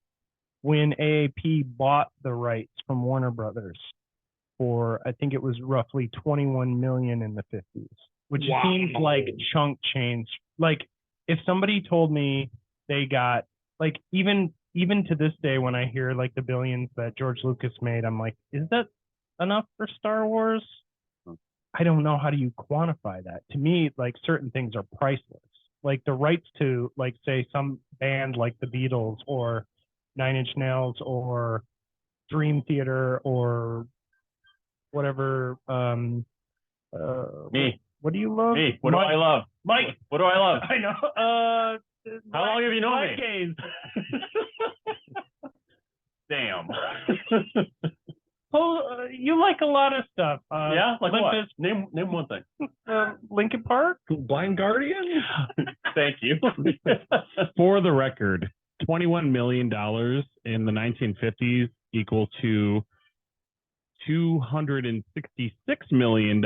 When AAP bought the rights from Warner Brothers, for, I think it was roughly 21 million in the 50s, which seems like chunk change. Like if somebody told me they got like even to this day when I hear like the billions that George Lucas made, I'm like, is that enough for Star Wars? I don't know how do you quantify that. To me, like certain things are priceless. Like the rights to like say some band like the Beatles or Nine Inch Nails or Dream Theater or whatever. Me. What do you love? Me. What do I love? Mike. What do I love? I know. How long have you known me? Gaze. Damn. Oh, you like a lot of stuff. Yeah, like Olympus, what? Name one thing. Linkin Park. Blind Guardian? Thank you. For the record, $21 million in the 1950s equal to $266 million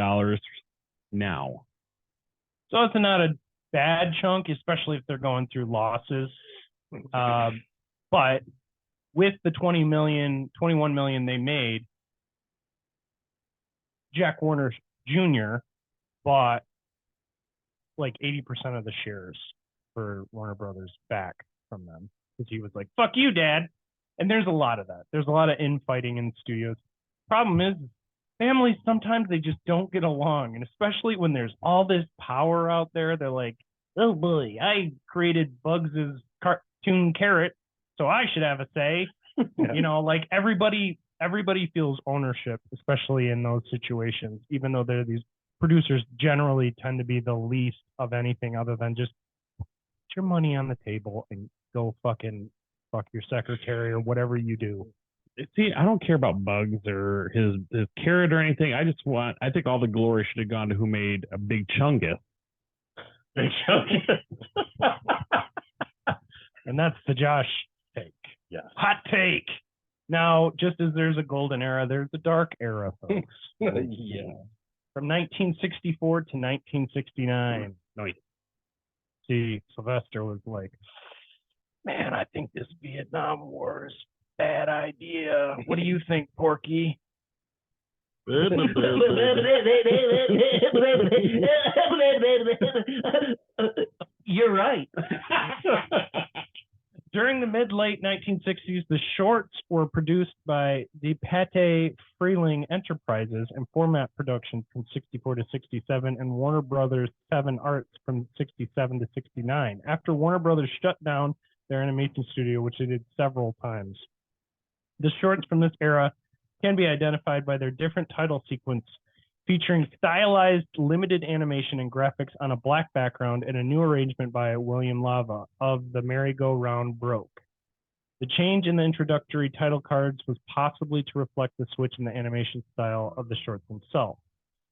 now. So it's not a bad chunk, especially if they're going through losses. But with the 21 million they made, Jack Warner Jr. bought like 80% of the shares for Warner Brothers back from them because he was like, fuck you, Dad. And there's a lot of that. There's a lot of infighting in studios. Problem is, families sometimes they just don't get along. And especially when there's all this power out there, they're like, oh boy, I created Bugs's cartoon carrot, so I should have a say. You know, like everybody feels ownership, especially in those situations, even though they're these producers generally tend to be the least of anything other than just put your money on the table and go fuck your secretary or whatever you do. See, I don't care about Bugs or his carrot or anything. I think all the glory should have gone to who made a Big Chungus. Big Chungus. And that's the Josh take. Yes. Hot take. Now, just as there's a golden era, there's a dark era, folks. Yeah. From 1964 to 1969. See, Sylvester was like, man, I think this Vietnam War is a bad idea. What do you think, Porky? You're right. During the mid-late 1960s, the shorts were produced by the Pathé Freleng Enterprises and Format Productions from 64 to 67 and Warner Brothers 7 Arts from 67 to 69. After Warner Brothers shut down their animation studio, which they did several times. The shorts from this era can be identified by their different title sequence, featuring stylized limited animation and graphics on a black background and a new arrangement by William Lava of The Merry-Go-Round Broke. The change in the introductory title cards was possibly to reflect the switch in the animation style of the shorts themselves.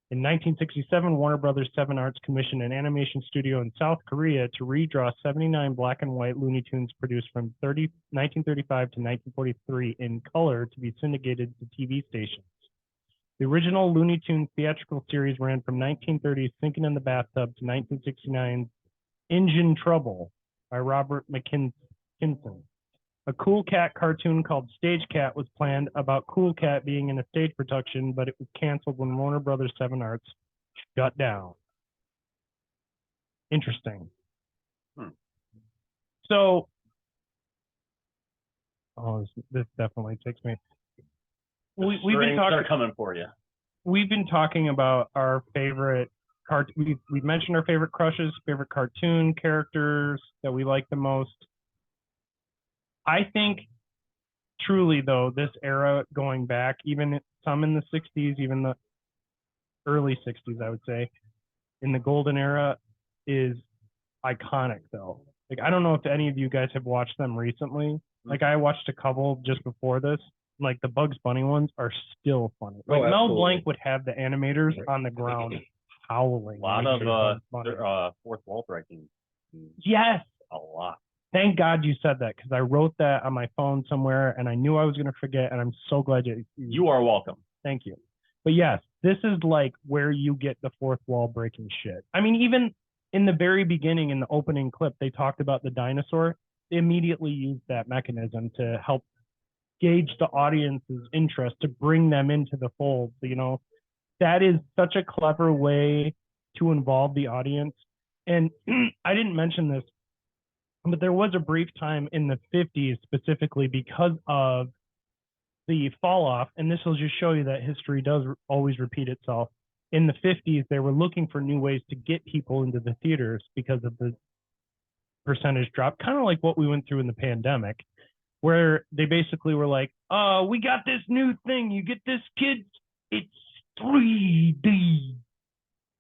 In 1967, Warner Brothers 7 Arts commissioned an animation studio in South Korea to redraw 79 black and white Looney Tunes produced from 1935 to 1943 in color to be syndicated to TV stations. The original Looney Tunes theatrical series ran from 1930's Sinking in the Bathtub to 1969's Engine Trouble by Robert McKinson. A Cool Cat cartoon called Stage Cat was planned about Cool Cat being in a stage production, but it was canceled when Warner Brothers 7 Arts shut down. Interesting. So, this definitely takes me. We've been talking. They're coming for you. We've been talking about our favorite we've mentioned our favorite crushes, favorite cartoon characters that we like the most. I think truly though, this era going back, even some in the 60s, even the early 60s, I would say, in the golden era is iconic though. Like, I don't know if any of you guys have watched them recently. Like, I watched a couple just before this. Like, the Bugs Bunny ones are still funny. Like, Mel Blanc would have the animators on the ground howling. A lot of fourth wall breaking. Yes. A lot. Thank God you said that, because I wrote that on my phone somewhere and I knew I was going to forget, and I'm so glad you are welcome. Thank you. But yes, this is like where you get the fourth wall breaking shit. I mean, even in the very beginning, in the opening clip, they talked about the dinosaur. They immediately used that mechanism to help gauge the audience's interest to bring them into the fold. That is such a clever way to involve the audience. And I didn't mention this, but there was a brief time in the 50s specifically because of the fall off, and this will just show you that history does always repeat itself. In the 50s, they were looking for new ways to get people into the theaters because of the percentage drop, kind of like what we went through in the pandemic, where they basically were like, we got this new thing. You get this, kids, it's 3D.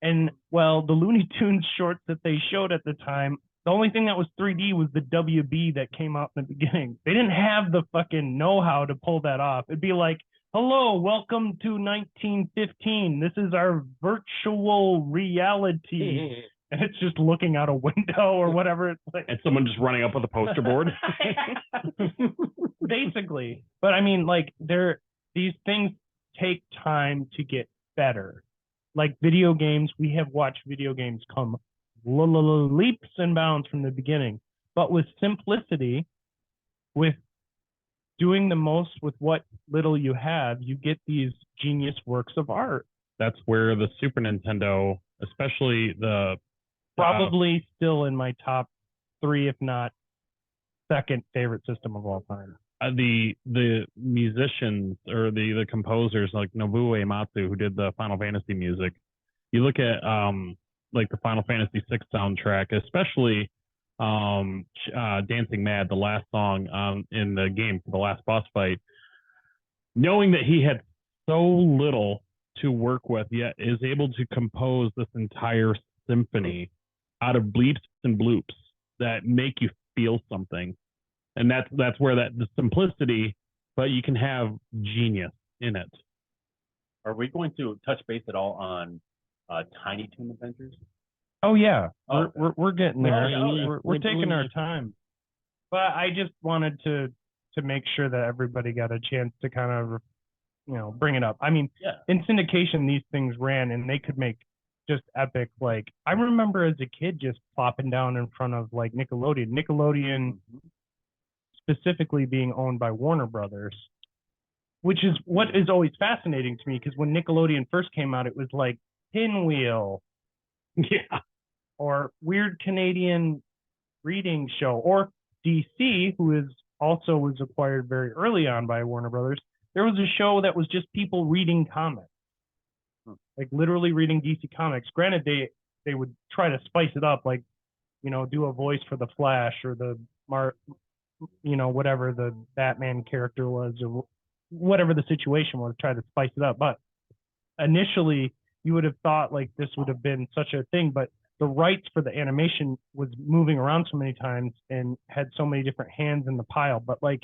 And well, the Looney Tunes shorts that they showed at the time, the only thing that was 3D was the WB that came out in the beginning. They didn't have the fucking know-how to pull that off. It'd be like, hello, welcome to 1915. This is our virtual reality. And it's just looking out a window or whatever. It's like, and someone just running up with a poster board. Basically. But I mean, like, these things take time to get better. Like video games, we have watched video games come leaps and bounds from the beginning. But with simplicity, with doing the most with what little you have, you get these genius works of art. That's where the Super Nintendo, especially the probably still in my top 3, if not second favorite system of all time. The musicians or the composers like Nobuo Uematsu, who did the Final Fantasy music. You look at like the Final Fantasy VI soundtrack, especially Dancing Mad, the last song in the game for the last boss fight. Knowing that he had so little to work with, yet is able to compose this entire symphony out of bleeps and bloops that make you feel something. And that's where the simplicity, but you can have genius in it. Are we going to touch base at all on Tiny Toon Adventures? Oh yeah, okay. we're getting there. Yeah. We're taking our time. But I just wanted to make sure that everybody got a chance to kind of, bring it up. I mean, in syndication, these things ran and they could make just epic. Like, I remember as a kid just plopping down in front of like Nickelodeon specifically being owned by Warner Brothers, which is what is always fascinating to me, because when Nickelodeon first came out, it was like Pinwheel, or Weird Canadian Reading Show, or DC, who was acquired very early on by Warner Brothers. There was a show that was just people reading comics, like literally reading DC comics. Granted, they would try to spice it up, like, do a voice for the Flash or the whatever the Batman character was, or whatever the situation was, try to spice it up. But initially, you would have thought like this would have been such a thing, but the rights for the animation was moving around so many times and had so many different hands in the pile. But like,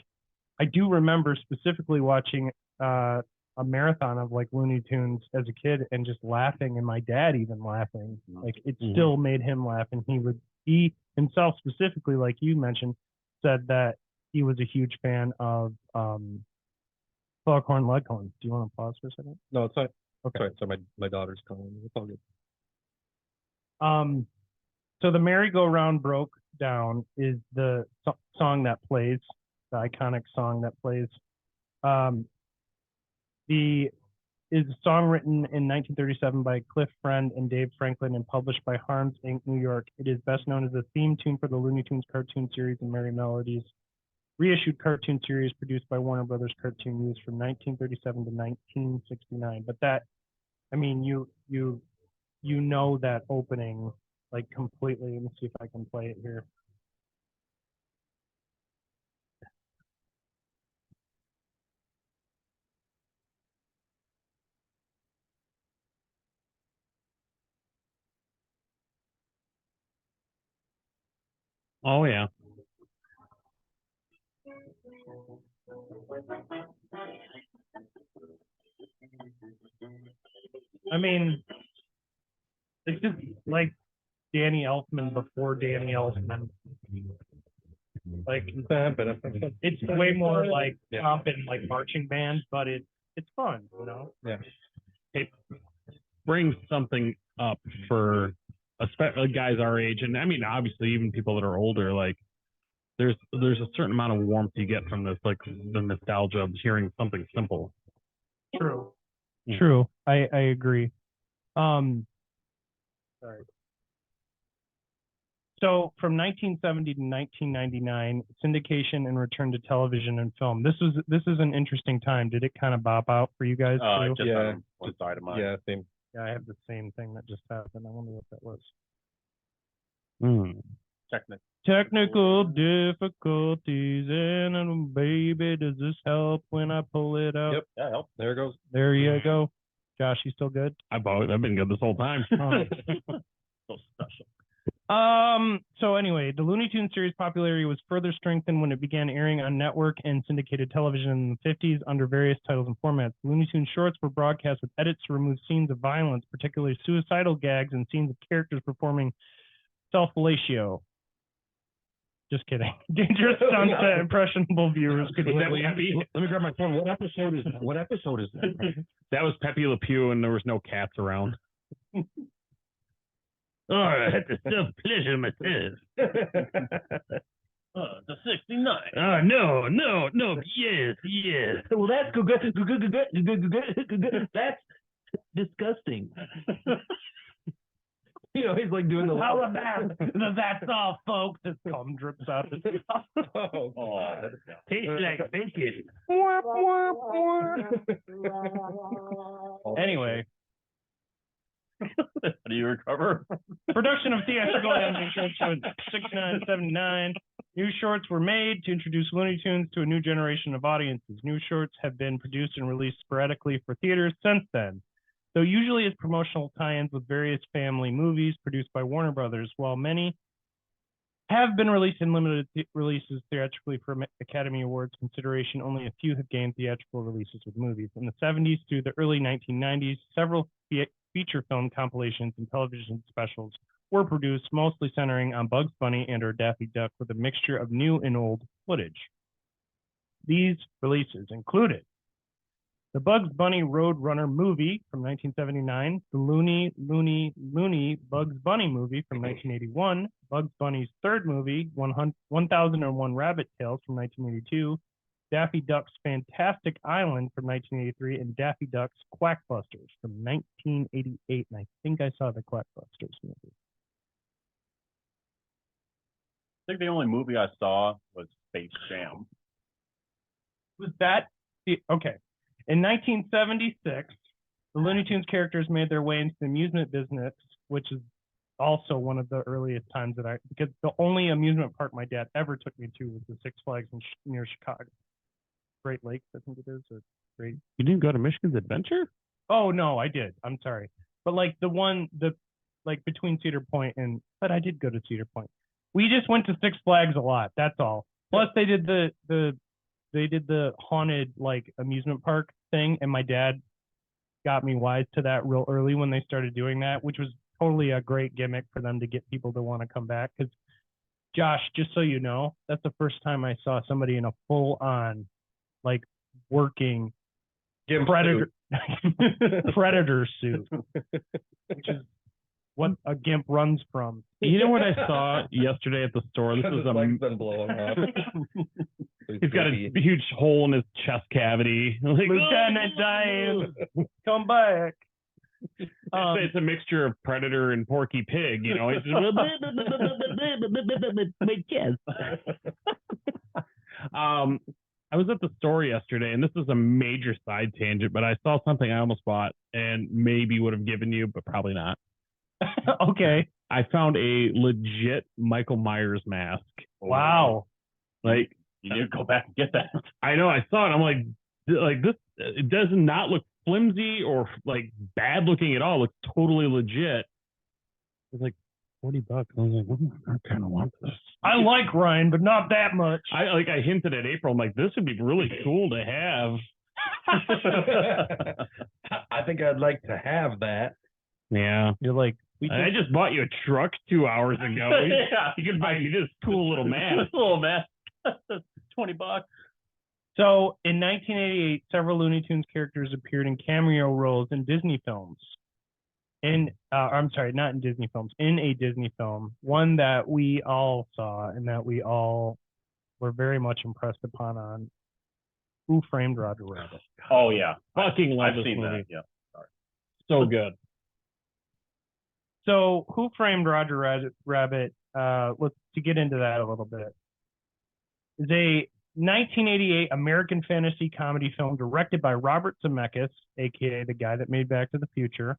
I do remember specifically watching a marathon of like Looney Tunes as a kid and just laughing, and my dad even laughing. Like, it still made him laugh, and he himself specifically, like you mentioned, said that he was a huge fan of Foghorn Leghorn. Do you want to pause for a second? No, it's fine. Okay. Sorry, so my daughter's calling. It's all good. So the merry-go-round broke down is the song that plays, the iconic song that plays. Is a song written in 1937 by Cliff Friend and Dave Franklin and published by Harms Inc., New York. It is best known as the theme tune for the Looney Tunes cartoon series and Merry Melodies, reissued cartoon series produced by Warner Brothers Cartoon News from 1937 to 1969. But that, I mean, you know that opening like completely. Let me see if I can play it here. Oh yeah. I mean, it's just like Danny Elfman before Danny Elfman. Like, it's way more like pop and like marching band, but it's fun, Yeah. It brings something up for especially guys our age, and I mean, obviously even people that are older. Like, there's a certain amount of warmth you get from this, like the nostalgia of hearing something simple. True. Yeah. True. I agree. Sorry. So from 1970 to 1999, syndication and return to television and film. This is an interesting time. Did it kind of bop out for you guys too? Just Yeah. on one side of mine. Yeah, same. Yeah, I have the same thing that just happened. I wonder what that was. Technical. Technical difficulties, and baby, does this help when I pull it out? Yep. Yeah, help. There it goes. There you go. Josh, you still good? I've been good this whole time. So special. So anyway, the Looney Tunes series popularity was further strengthened when it began airing on network and syndicated television in the 50s under various titles and formats. Looney Tunes shorts were broadcast with edits to remove scenes of violence, particularly suicidal gags and scenes of characters performing self-fellatio. Just kidding. Dangerous stunts that impressionable viewers could Was that easily Pepe? Let me grab my phone. What episode is that? What episode is that? That was Pepe Le Pew, and there was no cats around. Oh, I had to self-pleasure myself. The 69. Oh, no, yes. Well, that's good. That's disgusting. You know, he's like doing the. How about that's all, folks. His cum drips out. Oh, Tastes like bacon. Anyway, How do you recover? production of theatrical animation showed 69 to 79. New shorts were made to introduce Looney Tunes to a new generation of audiences. New shorts have been produced and released sporadically for theaters since then, though usually as promotional tie-ins with various family movies produced by Warner Brothers. While many have been released in limited releases theatrically for Academy Awards consideration, only a few have gained theatrical releases with movies. In the 70s through the early 1990s, several feature film compilations and television specials were produced, mostly centering on Bugs Bunny and or Daffy Duck with a mixture of new and old footage. These releases included the Bugs Bunny Road Runner movie from 1979, the Looney Bugs Bunny movie from 1981, Bugs Bunny's third movie, 1001 Rabbit Tales from 1982, Daffy Duck's Fantastic Island from 1983, and Daffy Duck's Quackbusters from 1988. And I think I saw the Quackbusters movie. I think the only movie I saw was Space Jam. Was that okay? In 1976, the Looney Tunes characters made their way into the amusement business, which is also one of the earliest times that because the only amusement park my dad ever took me to was the Six Flags near Chicago. Great Lakes, I think it is, or Great. You didn't go to Michigan's Adventure? Oh no, I did. I'm sorry, but like like between Cedar Point but I did go to Cedar Point. We just went to Six Flags a lot. That's all. Plus, they did the haunted like amusement park thing, and my dad got me wise to that real early when they started doing that, which was totally a great gimmick for them to get people to want to come back. Because Josh, just so you know, that's the first time I saw somebody in a full-on like working predator suit, which is what a gimp runs from. You know what I saw yesterday at the store? This is been blowing up. He's got a huge hole in his chest cavity. Like, Lieutenant Diane, come back. It's a mixture of Predator and Porky Pig, you know. It's just, my chest. I was at the store yesterday, and this is a major side tangent, but I saw something I almost bought and maybe would have given you, but probably not. Okay. I found a legit Michael Myers mask. Wow. Like, you need to go back and get that. I know, I saw it. I'm like this. It does not look flimsy or like bad looking at all. It looks totally legit. It's like $40. I was like, I kind of want this. I like Ryan, but not that much. I hinted at April. I'm like, this would be really cool to have. I think I'd like to have that. Yeah. You're like, I just bought you a truck 2 hours ago. Yeah. You can buy me this cool little mask. Little mask. $20. So in 1988, several Looney Tunes characters appeared in cameo roles in Disney films. I'm sorry, not in Disney films, in a Disney film, one that we all saw and that we all were very much impressed upon on Who Framed Roger Rabbit. Oh yeah, Fucking love I've this seen movie. that. Yeah. So good. So Who Framed Roger Rabbit? Let's to get into that a little bit. Is a 1988 American fantasy comedy film directed by Robert Zemeckis, aka the guy that made Back to the Future,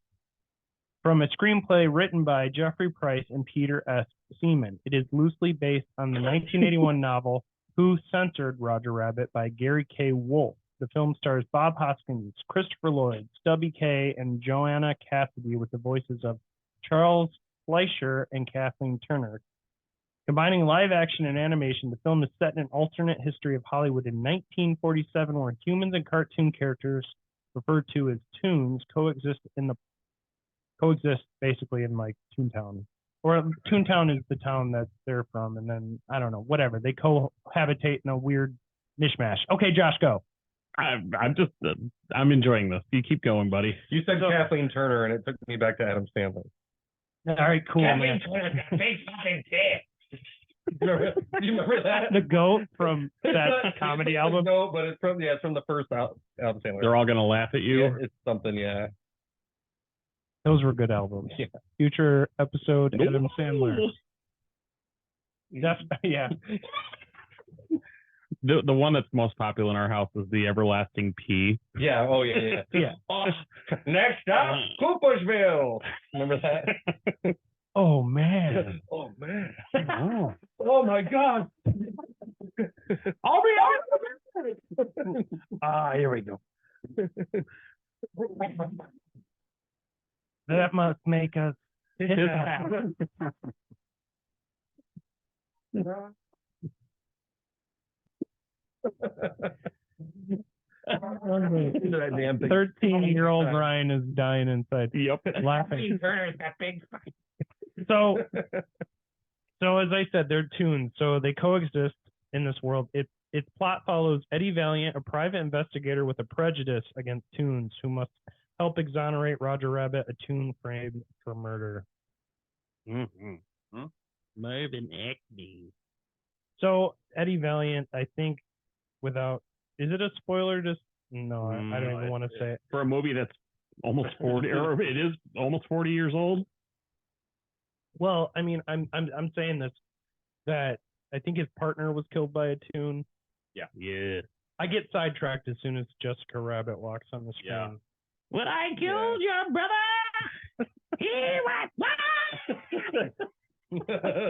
from a screenplay written by Jeffrey Price and Peter S. Seaman. It is loosely based on the 1981 novel Who Censored Roger Rabbit by Gary K. Wolfe. The film stars Bob Hoskins, Christopher Lloyd, Stubby K, and Joanna Cassidy with the voices of Charles Fleischer and Kathleen Turner. Combining live action and animation, the film is set in an alternate history of Hollywood in 1947, where humans and cartoon characters, referred to as toons, coexist basically in like Toontown. Or Toontown is the town that they're from, and then I don't know, whatever. They cohabitate in a weird mishmash. Okay, Josh, go. I'm enjoying this. You keep going, buddy. You said Kathleen Turner, and it took me back to Adam Sandler. All right, cool, man. Do you remember that? The goat from that comedy album. No, but it's from the first Adam Sandler. They're all gonna laugh at you. Yeah, it's something, yeah. Those were good albums. Yeah. Future episode Adam Sandler. That's yeah. The one that's most popular in our house is the Everlasting P. Yeah. Oh yeah. Yeah. Oh, next up, Coopersville. Remember that? Oh man. Oh man. Oh. Oh my God. I'll be on. Here we go. That must make us his half. That damn thing. 13-year-old Ryan is dying inside. Yep. Laughing. So as I said, they're toons, so they coexist in this world. Its plot follows Eddie Valiant, a private investigator with a prejudice against toons, who must help exonerate Roger Rabbit, a toon framed for murder. Mm-hmm. Marvin Acme. So Eddie Valiant, I think, is it a spoiler? Just no, I don't even want to say it. For a movie that's almost 40, or it is almost 40 years old. Well, I mean, I'm saying this, that I think his partner was killed by a toon. Yeah. I get sidetracked as soon as Jessica Rabbit walks on the screen. Yeah. When I killed your brother, he was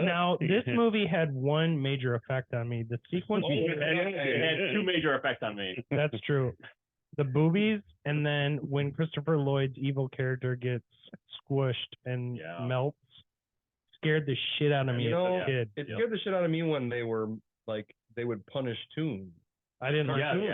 Now, this movie had one major effect on me. The sequence. It had two major effects on me. That's true. The boobies, and then when Christopher Lloyd's evil character gets squished and melts, scared the shit out of me as a kid. It scared the shit out of me when they were like, they would punish toons. I didn't like toons.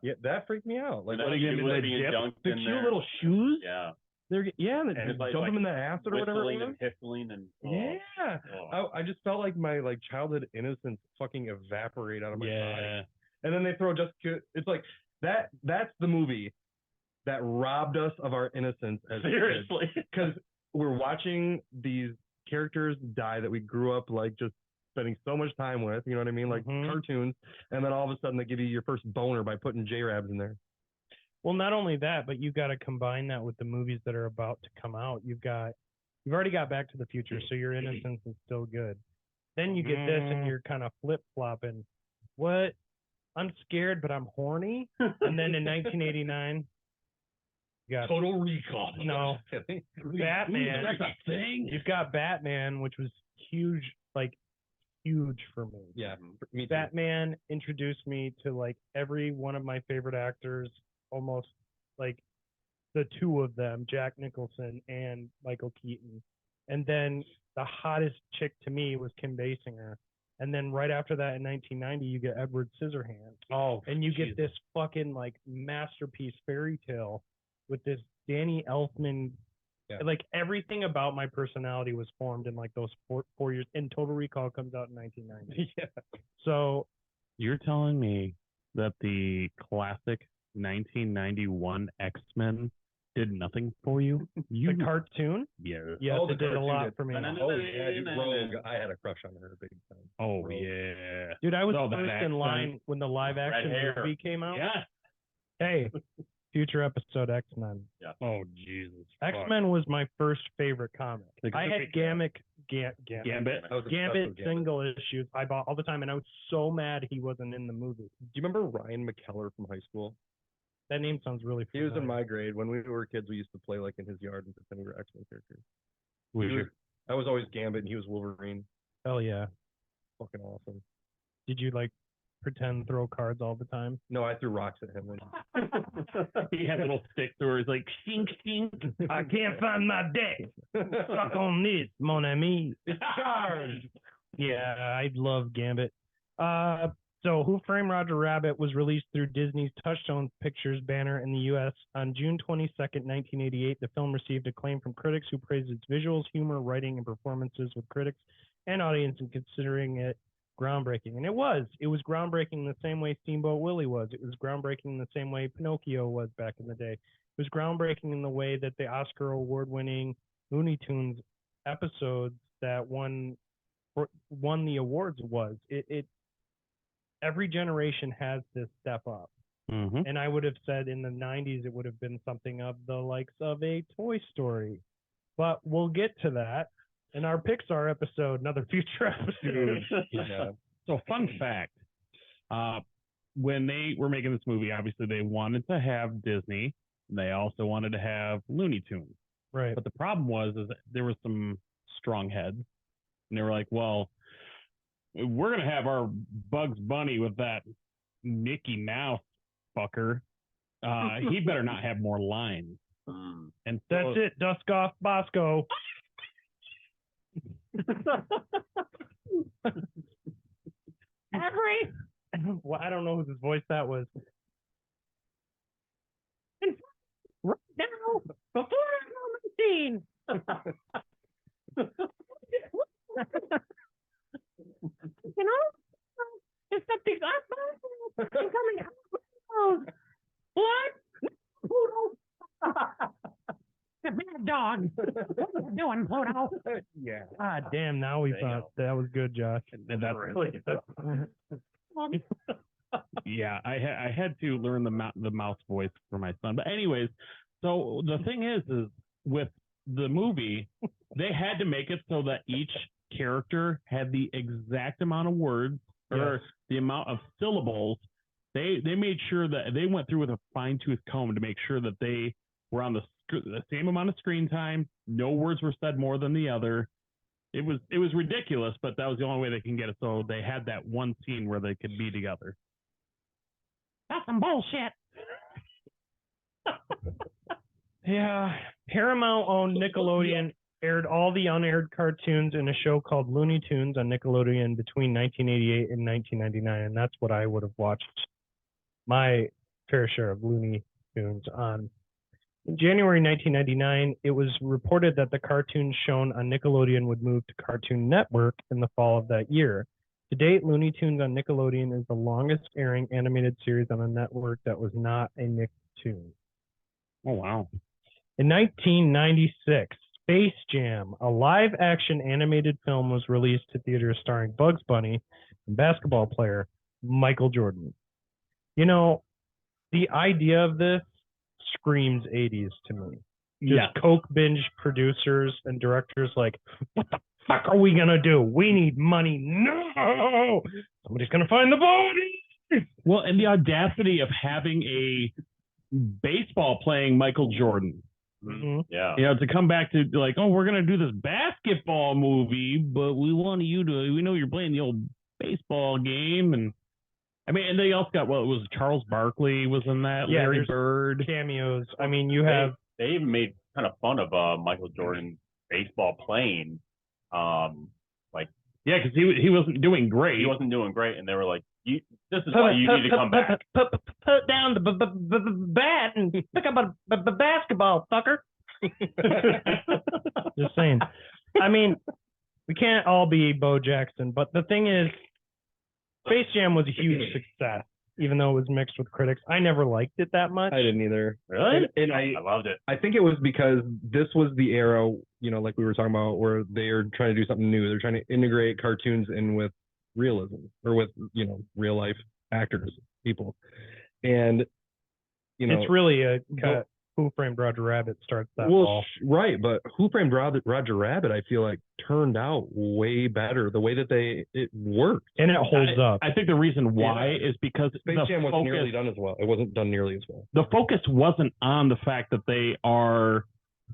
Yeah, that freaked me out. Like, what are you doing? the cute little shoes? Yeah. They jump them in the ass or whatever. And piffling and I just felt like my childhood innocence fucking evaporate out of my body. And then they throw Jessica. It's like that's the movie that robbed us of our innocence as seriously, because we're watching these characters die that we grew up like just spending so much time with, you know what I mean, like cartoons, and then all of a sudden they give you your first boner by putting J-Rabs in there. Well, not only that, but you got to combine that with the movies that are about to come out. You've already got Back to the Future, so your innocence is still good. Then you get this, and you're kind of flip flopping. What? I'm scared, but I'm horny. And then in 1989, you got Total Recall. No, Batman. That's a thing. You've got Batman, which was huge for me. Yeah, me too. Batman introduced me to like every one of my favorite actors, almost like the two of them, Jack Nicholson and Michael Keaton. And then the hottest chick to me was Kim Basinger. And then right after that in 1990, you get Edward Scissorhands. Oh, and you get this fucking like masterpiece fairy tale with this Danny Elfman. Yeah. Like everything about my personality was formed in like those four years. And Total Recall comes out in 1990. Yeah. So you're telling me that the classic 1991 X-Men did nothing for you? You The cartoon? yeah. Yes, Oh, the it did a cartoon lot did. for me. Oh yeah, dude, Rogue. I had a crush on her big time. Oh Rogue. yeah. Dude, I was Oh, that first in accent. line when the live action hair. movie came out. Yeah. Hey, future episode X-Men. Oh Jesus. X-Men was my first favorite comic. Like, I had Gambit. Gambit I was obsessed Gambit with single issues I bought all the time, and I was so mad he wasn't in the movie. Do you remember Ryan McKellar from high school? That name sounds really He familiar. was in my grade. When we were kids, we used to play like in his yard and pretend we were X-Men characters. Was He was- I was always Gambit and he was Wolverine. Hell yeah. Fucking awesome. Did you like pretend throw cards all the time? No, I threw rocks at him. he had little sticks where he's like, shink, shink. I can't find my deck. Suck on this, mon ami. It's charged. Yeah, I love Gambit. So Who Framed Roger Rabbit was released through Disney's Touchstone Pictures banner in the U.S. on June 22nd, 1988. The film received acclaim from critics who praised its visuals, humor, writing, and performances, with critics and audience in considering it groundbreaking. And it was. It was groundbreaking in the same way Steamboat Willie was. It was groundbreaking in the same way Pinocchio was back in the day. It was groundbreaking in the way that the Oscar award-winning Looney Tunes episodes that won the awards was. Every generation has this step up. Mm-hmm. And I would have said in the 90s, it would have been something of the likes of a Toy Story. But we'll get to that in our Pixar episode, another future episode. Yeah. So fun fact, when they were making this movie, obviously they wanted to have Disney. And they also wanted to have Looney Tunes. Right. But the problem was is that there was some strong heads. And they were like, well, we're going to have our Bugs Bunny with that Mickey Mouse fucker. He better not have more lines. And so, That's it. Dusk off Bosco. Every Well, I don't know whose voice that was. right now, before I'm scene. You know, it's that these eyeballs coming out. What? Pluto. The bad dog. What are you doing, Pluto? Yeah. Ah, damn. Now we thought that was good, Josh. and that's Really? yeah, I had to learn the mouse voice for my son. But anyways, so the thing is with the movie, they had to make it so that each character had the exact amount of words or the amount of syllables. They made sure that they went through with a fine-tooth comb to make sure that they were on the same amount of screen time. No words were said more than the other. It was ridiculous, but that was the only way they can get it. So they had that one scene where they could be together. That's some bullshit. Yeah. Paramount owned Nickelodeon aired all the unaired cartoons in a show called Looney Tunes on Nickelodeon between 1988 and 1999, and that's what I would have watched my fair share of Looney Tunes on. In January 1999, it was reported that the cartoons shown on Nickelodeon would move to Cartoon Network in the fall of that year. To date, Looney Tunes on Nickelodeon is the longest airing animated series on a network that was not a Nicktoon. Oh, wow. In 1996, Space Jam, a live-action animated film, was released to theaters starring Bugs Bunny and basketball player Michael Jordan. You know, the idea of this screams 80s to me. Just Coke binge producers and directors like, what the fuck are we going to do? We need money. No! Somebody's going to find the body. Well, and the audacity of having a baseball playing Michael Jordan. Mm-hmm. Yeah. You know, to come back to like, oh, we're gonna do this basketball movie, but we know you're playing the old baseball game, and I mean, and they also got it was Charles Barkley was in that, Yeah, Larry there's Bird. Cameos. I mean, you have They even made kind of fun of Michael Jordan's baseball playing. Yeah, because he wasn't doing great. He wasn't doing great, and they were like, "This is why you need to come back." Put down the bat and pick up a basketball, fucker. Just saying. I mean, we can't all be Bo Jackson, but the thing is, Space Jam was a huge success. even though it was mixed with critics. I never liked it that much. I didn't either. Really? And I loved it. I think it was because this was the era, like we were talking about, where they're trying to do something new. They're trying to integrate cartoons in with realism or with, real life actors, people. And, it's really a Who Framed Roger Rabbit starts that ball. Right, but Who Framed Roger Rabbit, I feel like, turned out way better. The way that it worked. And it holds up. I think the reason why is because Space Jam wasn't nearly done as well. It wasn't done nearly as well. The focus wasn't on the fact that they are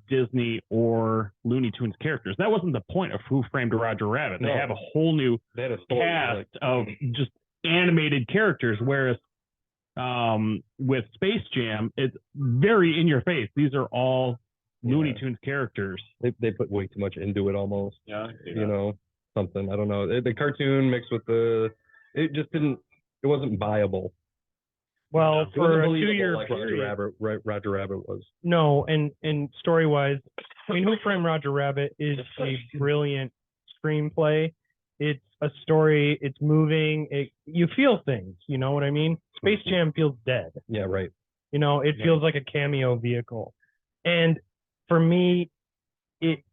Disney or Looney Tunes characters. That wasn't the point of Who Framed Roger Rabbit. They have a whole new cast of just animated characters, whereas with Space Jam, it's very in your face. These are all Looney Tunes characters. They put way too much into it almost. Yeah. Something. I don't know. The cartoon mixed with it just didn't. It wasn't viable. Well, for a 2-year like period, Roger Rabbit was. No, and story wise, I mean, Who Framed Roger Rabbit is a brilliant screenplay. It's a story. It's moving. You feel things. You know what I mean? Space Jam feels dead. Yeah, right. It feels like a cameo vehicle, and for me, it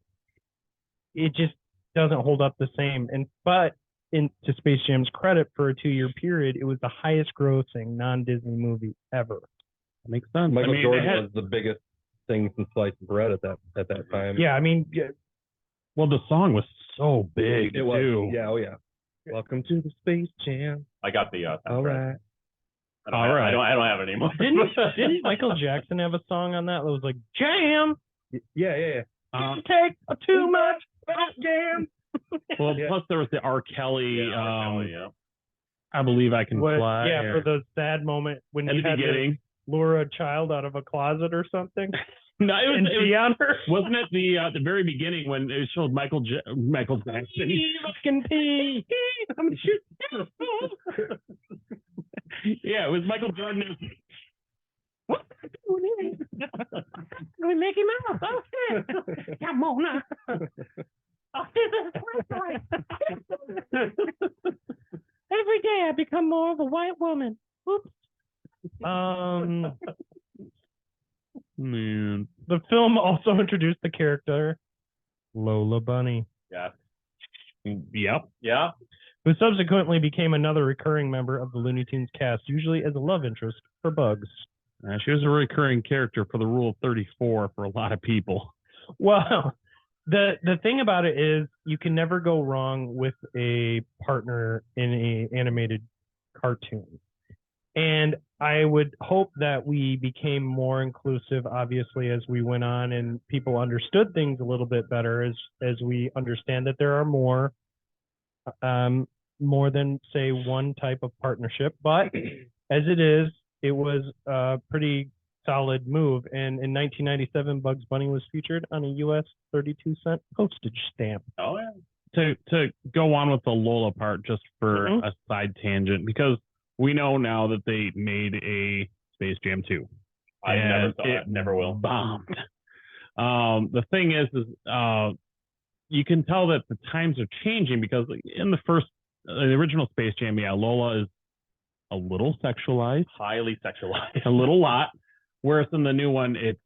just doesn't hold up the same. But to Space Jam's credit, for a 2-year period, it was the highest grossing non-Disney movie ever. That makes sense. Michael Jordan was the biggest thing since sliced bread at that time. Yeah, I mean, well, the song was so big it was. too. Yeah, oh yeah. Welcome to the Space Jam. I got the all right. I don't have it anymore. Didn't Michael Jackson have a song on that was like Jam? Yeah. Take too much jam. Well, plus there was the R. Kelly. I believe I can fly. Yeah, for the sad moment when you had to lure a child out of a closet or something. No, it was on her. Wasn't it the very beginning when it showed Michael Jackson? Fucking pee. I'm gonna shoot. Yeah, it was Michael Jordan. What are you doing here? We make him out. Oh shit! Come on now. Oh, this is every day I become more of a white woman. Oops. Man. The film also introduced the character Lola Bunny. Yeah. Yep. Yeah. Who subsequently became another recurring member of the Looney Tunes cast, usually as a love interest for Bugs. She was a recurring character for the Rule of 34 for a lot of people. Well, the thing about it is you can never go wrong with a partner in an animated cartoon. And I would hope that we became more inclusive, obviously, as we went on and people understood things a little bit better as we understand that there are more than, say, one type of partnership. But as it was a pretty solid move. And in 1997, Bugs Bunny was featured on a U.S. 32-cent postage stamp. Oh, yeah. To go on with the Lola part, just for a side tangent, because we know now that they made a Space Jam 2. I never saw it. Never will. Bombed. The thing is you can tell that the times are changing because in the original Space Jam, Lola is a little sexualized. Highly sexualized. A little lot. Whereas in the new one, it's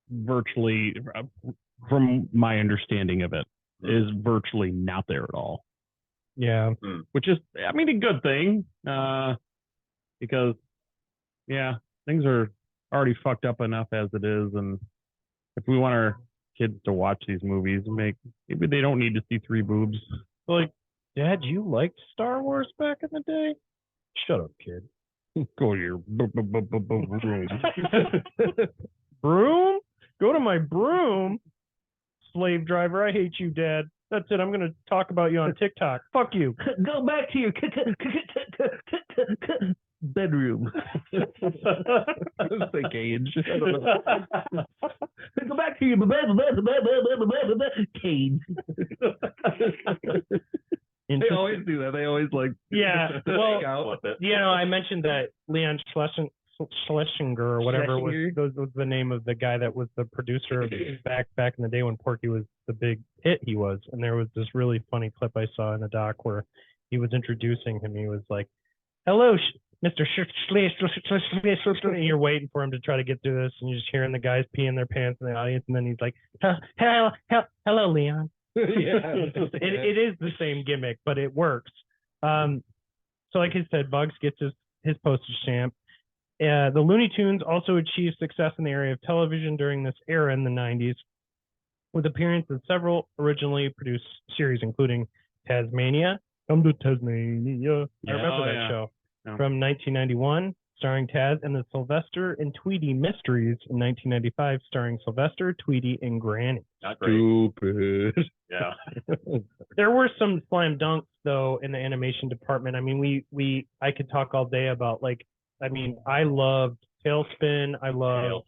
virtually, from my understanding of it, is virtually not there at all. Yeah. Which is, I mean, a good thing. Because, things are already fucked up enough as it is. And if we want our kids to watch these movies, maybe they don't need to see 3 boobs. Like, Dad, you liked Star Wars back in the day? Shut up, kid. Go to your room. Broom? Go to my broom? Slave driver, I hate you, Dad. That's it. I'm going to talk about you on TikTok. Fuck you. Go back to your bedroom. It's like cage. Go back to your cage. They always do that. They always like. Yeah. Well, I mentioned that Leon Schlesinger or whatever was the name of the guy that was the producer back in the day when Porky was the big hit he was. And there was this really funny clip I saw in a doc where he was introducing him. He was like, "Hello, Mr. And you're waiting for him to try to get through this, and you're just hearing the guys peeing their pants in the audience, and then he's like, hello, Leon. It is the same gimmick, but it works. So like I said, Bugs gets his postage stamp. The Looney Tunes also achieved success in the area of television during this era in the 90s, with appearance in several originally produced series, including Tasmania. Come to Tasmania. I remember that show from 1991, starring Taz, and the Sylvester and Tweety Mysteries in 1995, starring Sylvester, Tweety, and Granny. Not great. Stupid. Yeah. There were some slam dunks though in the animation department. I mean, I could talk all day about I loved Tailspin. I loved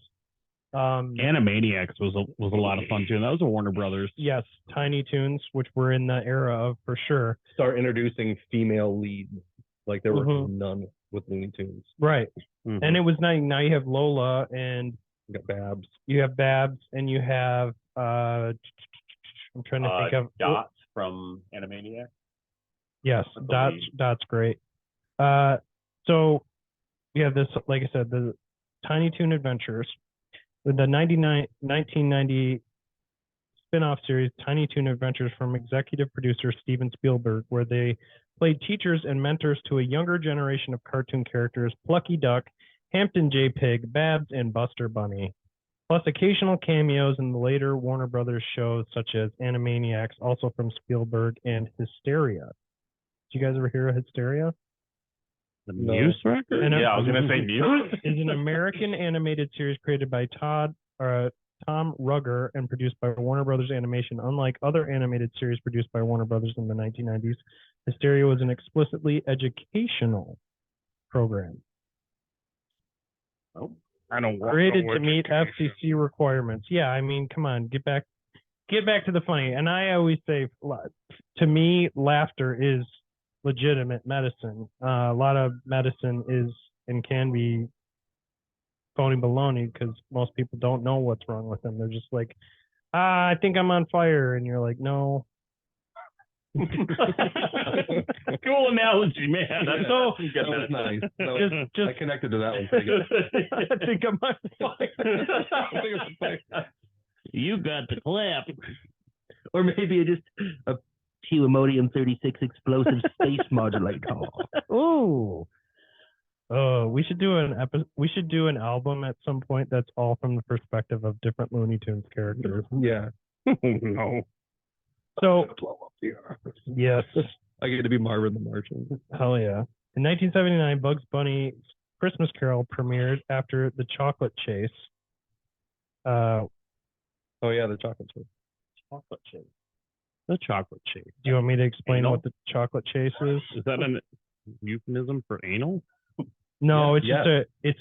Animaniacs was a lot of fun too. And that was a Warner Brothers. Yes, Tiny Toons, which we're in the era of for sure. Start introducing female leads. Like there were none with Looney Tunes. Right. And it was nice. Now you have Lola and you got Babs. You have Babs and you have I'm trying to think of Dot from Animaniacs. Yes, Dot's great. So you have this, like I said, the Tiny Toon Adventures, with the 1990 spin-off series Tiny Toon Adventures from executive producer Steven Spielberg, where they played teachers and mentors to a younger generation of cartoon characters, Plucky Duck, Hampton J. Pig, Babs, and Buster Bunny, plus occasional cameos in the later Warner Brothers shows such as Animaniacs, also from Spielberg, and Hysteria. Did you guys ever hear of Hysteria? The Muse record? I was going to say Muse. Is an American animated series created by Tom Ruegger and produced by Warner Brothers Animation. Unlike other animated series produced by Warner Brothers in the 1990s, Hysteria was an explicitly educational program. Oh, I don't want created to meet FCC requirements. Yeah, I mean, come on, get back to the funny. And I always say, to me, laughter is legitimate medicine. A lot of medicine is and can be phony baloney because most people don't know what's wrong with them. They're just like, I think I'm on fire, and you're like, no. Cool analogy, man. That was nice. I connected to that one pretty good. I think I'm on fire. You got the clap. Or maybe just a Q-Imodium-36 explosive space modulator. Ooh. We should do an album at some point that's all from the perspective of different Looney Tunes characters. Yeah. No. So Blow up the earth. yes. I get to be Marvin the Martian. Hell yeah. In 1979, Bugs Bunny's Christmas Carol premiered after The Chocolate Chase. Oh yeah, The Chocolate Chase. Chocolate Chase. The Chocolate Chase. Do you want me to explain Anal? what The Chocolate Chase is? Is that an euphemism for anal? No, Yeah, it's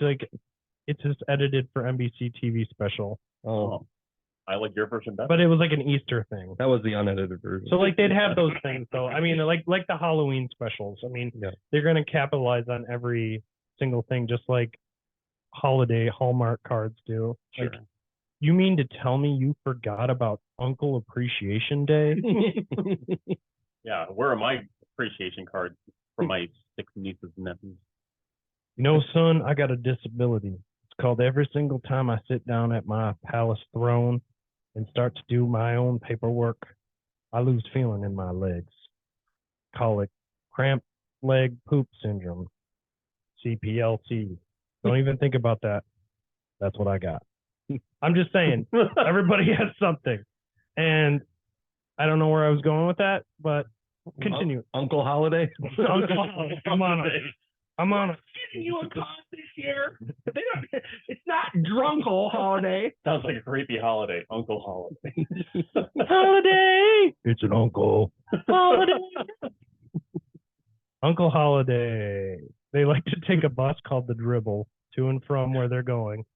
just edited for NBC TV special. Oh, I like your version better. But it was like an Easter thing. that was the unedited version. So like they'd have those things though. I mean, like the Halloween specials. I mean, they're gonna capitalize on every single thing, just like holiday Hallmark cards do. Sure. Like, you mean to tell me you forgot about Uncle Appreciation Day? Yeah, where are my appreciation cards for my 6 nieces and nephews? You know, son, I got a disability. It's called every single time I sit down at my palace throne and start to do my own paperwork, I lose feeling in my legs. Call it cramped leg poop syndrome, CPLC. Don't even think about that. That's what I got. I'm just saying, everybody has something. And I don't know where I was going with that, but continue. Uncle Holiday. I'm on it. I'm on it. You a cause this year? It's not Drunkle Holiday. Sounds like a creepy holiday. Uncle Holiday. Holiday. It's an uncle. Holiday. Uncle Holiday. They like to take a bus called the Dribble to and from where they're going.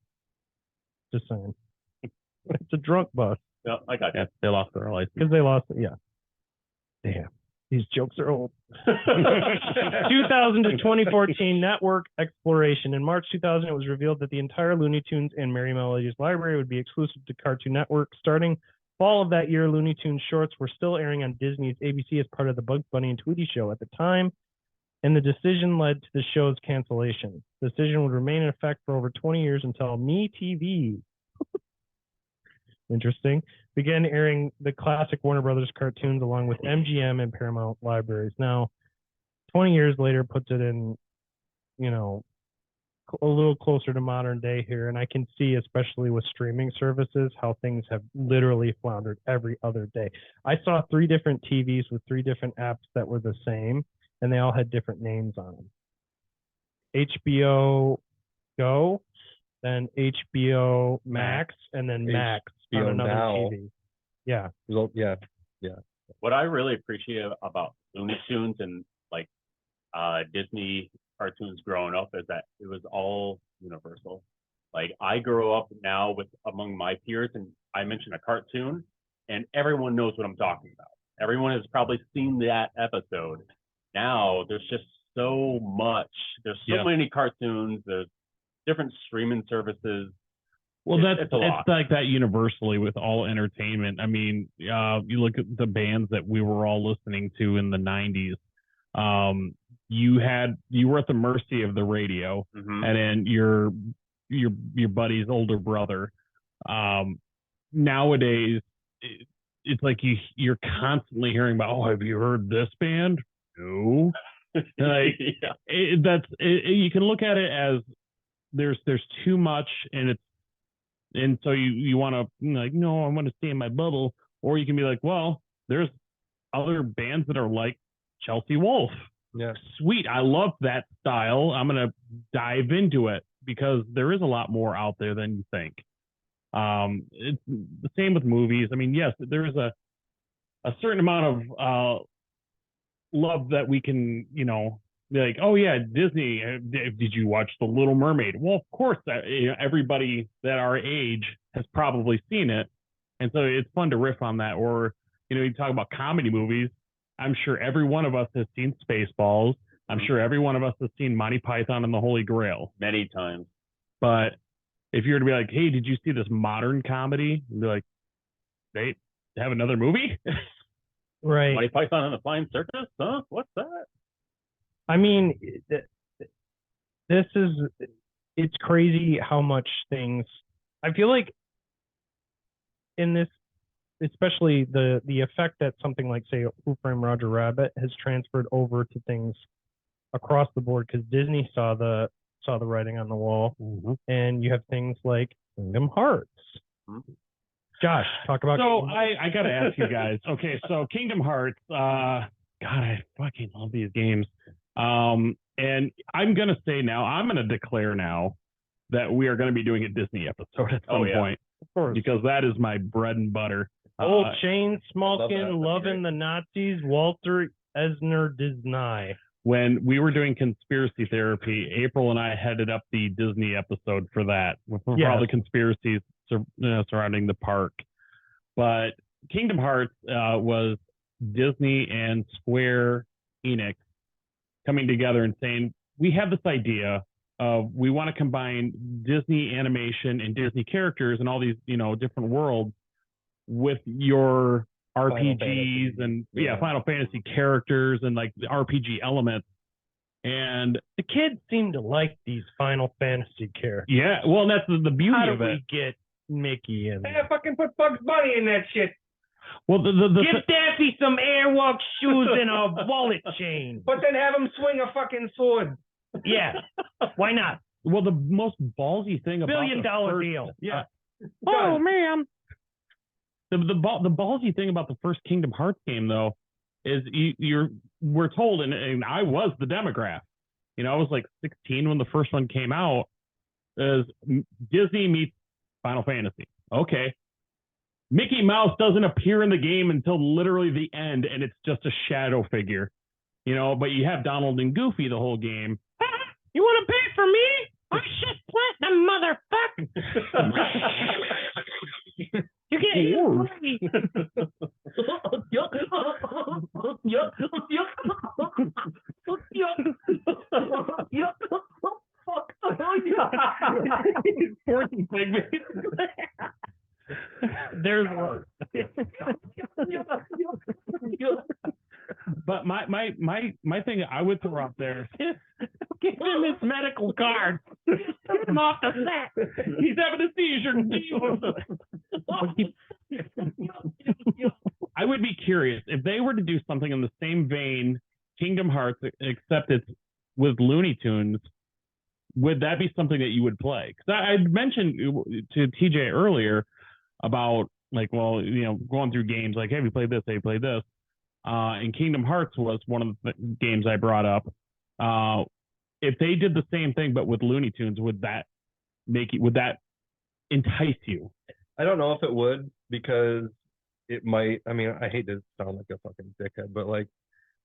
Just saying. It's a drunk bus. Yeah, I got you. Yeah, they lost their license. Because they lost it. Yeah. Damn. These jokes are old. 2000 to 2014 network exploration. In March 2000, it was revealed that the entire Looney Tunes and Merry Melodies library would be exclusive to Cartoon Network. Starting fall of that year, Looney Tunes shorts were still airing on Disney's ABC as part of the Bugs Bunny and Tweety show. At the time, and the decision led to the show's cancellation. The decision would remain in effect for over 20 years until MeTV, interesting, began airing the classic Warner Brothers cartoons along with MGM and Paramount libraries. Now, 20 years later puts it in, you know, a little closer to modern day here, and I can see, especially with streaming services, how things have literally floundered every other day. I saw 3 different TVs with 3 different apps that were the same, and they all had different names on them. HBO Go, then HBO Max, and then Max on another TV. Yeah. Yeah. What I really appreciate about Looney Tunes and like Disney cartoons growing up is that it was all universal. Like I grow up now with among my peers, and I mention a cartoon, and everyone knows what I'm talking about. Everyone has probably seen that episode. Now there's just so much. There's so many cartoons. There's different streaming services. Well, it's like that universally with all entertainment. I mean, you look at the bands that we were all listening to in the 90s. You were at the mercy of the radio, and then your buddy's older brother. Nowadays, it's like you're constantly hearing about, oh, have you heard this band? No. Like you can look at it as there's too much, and so you want to like, no, I want to stay in my bubble, or you can be like, well, there's other bands that are like Chelsea Wolf. Yeah. Sweet. I love that style. I'm going to dive into it because there is a lot more out there than you think. It's the same with movies. I mean, yes, there is a certain amount of love that we can, you know, be like, oh yeah, Disney, did you watch The Little Mermaid? Well, of course, everybody that our age has probably seen it. And so it's fun to riff on that. Or, you know, you talk about comedy movies. I'm sure every one of us has seen Spaceballs. I'm sure every one of us has seen Monty Python and the Holy Grail. Many times. But if you were to be like, hey, did you see this modern comedy? You'd be like, they have another movie? Right. Monty Python and the Flying Circus? Huh? What's that? I mean, it's crazy how much things, I feel like in this, especially the effect that something like, say, Who Framed Roger Rabbit has transferred over to things across the board, because Disney saw the writing on the wall, and you have things like Kingdom Hearts. Josh, talk about. So I got to ask you guys. Okay, so Kingdom Hearts. God, I fucking love these games. And I'm gonna say now, I'm gonna declare now that we are gonna be doing a Disney episode at some point, of course, because that is my bread and butter. Old Shane Smalkin loving the Nazis, Walter Esner Disney. When we were doing conspiracy therapy, April and I headed up the Disney episode for that, for all the conspiracies surrounding the park. But Kingdom Hearts was Disney and Square Enix coming together and saying, we have this idea of, we want to combine Disney animation and Disney characters and all these, you know, different worlds with your RPGs and Final Fantasy characters and like the RPG elements. And the kids seem to like these Final Fantasy characters. Yeah, well, that's the beauty How of do it. we get Mickey in? Hey, fucking put Bugs Bunny in that shit. Well, give Daffy some Airwalk shoes and a wallet chain. But then have him swing a fucking sword. Yeah, why not? Well, the most ballsy thing about $1 billion deal. Yeah. Oh man. The ballsy thing about the first Kingdom Hearts game, though, is we're told, and I was the demographic. You know, I was like 16 when the first one came out. Is Disney meets Final Fantasy. Okay. Mickey Mouse doesn't appear in the game until literally the end, and it's just a shadow figure. You know, but you have Donald and Goofy the whole game. You want to pay for me? I shit platinum, motherfucker. You get your money. There's one. But my thing I would throw out there. Give him his medical card. Get him off the set. He's having a seizure. I would be curious if they were to do something in the same vein, Kingdom Hearts, except it's with Looney Tunes. Would that be something that you would play? Because I mentioned to TJ earlier about like, well, going through games like, have you played this? Have you played this? And Kingdom Hearts was one of the games I brought up. If they did the same thing but with Looney Tunes, would that entice you? I don't know if it would, because it might. I mean, I hate to sound like a fucking dickhead, but like,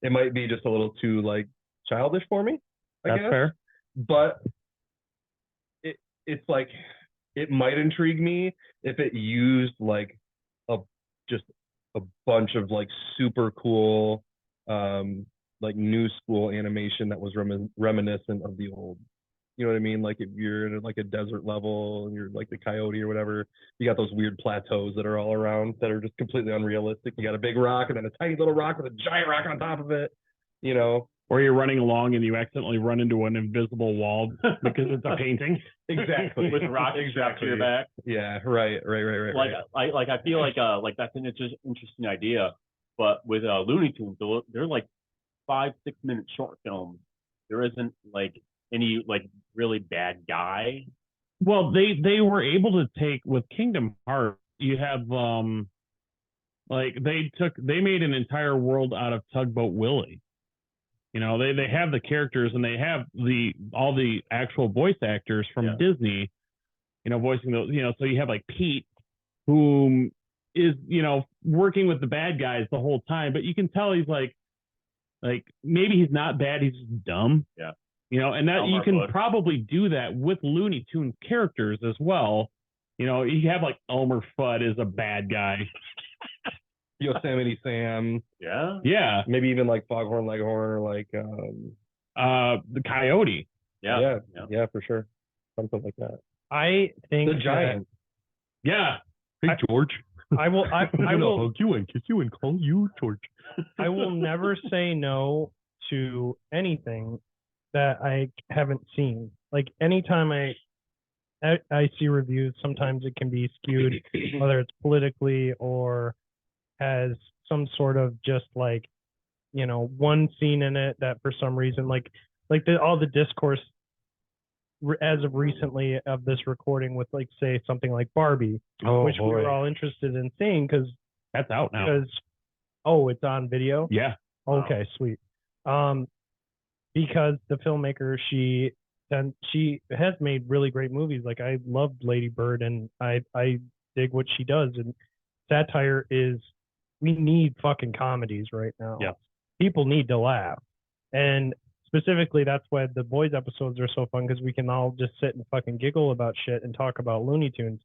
it might be just a little too like childish for me. I guess. Fair. But it's like, it might intrigue me if it used like just a bunch of like super cool like new school animation that was reminiscent of the old. You know what I mean? Like if you're in like a desert level and you're like the coyote or whatever, you got those weird plateaus that are all around that are just completely unrealistic. You got a big rock and then a tiny little rock with a giant rock on top of it, Or you're running along and you accidentally run into an invisible wall because it's a painting. Exactly. With rocks strapped to your back. Yeah, right. Like I feel like that's an interesting idea, but with Looney Tunes, they're like 5-6 minute short films. There isn't like any like really bad guy. Well, they were able to take with Kingdom Hearts. You have like they made an entire world out of Tugboat Willie. They have the characters and they have all the actual voice actors from Disney, voicing those. So you have like Pete, who is working with the bad guys the whole time, but you can tell he's like maybe he's not bad, he's just dumb. Yeah. And that Elmer you can Fudd. probably do that with Looney Tunes characters as well. You have like Elmer Fudd is a bad guy. Yosemite Sam. Yeah. Yeah. Maybe even like Foghorn Leghorn, or like the Coyote. Yeah. for sure. Something like that. I think The Giant. Yeah. Hey, George. I will hug you and kiss you and call you George. I will never say no to anything that I haven't seen. Like anytime I see reviews, sometimes it can be skewed, whether it's politically or has some sort of just like, one scene in it that for some reason, all the discourse as of recently of this recording with like, say something like Barbie, which we were all interested in seeing because that's out now. It's on video. Yeah. Okay, sweet. Because the filmmaker, she has made really great movies. Like I loved Lady Bird, and I dig what she does. And satire we need fucking comedies right now. Yeah. People need to laugh. And specifically, that's why the boys episodes are so fun, because we can all just sit and fucking giggle about shit and talk about Looney Tunes.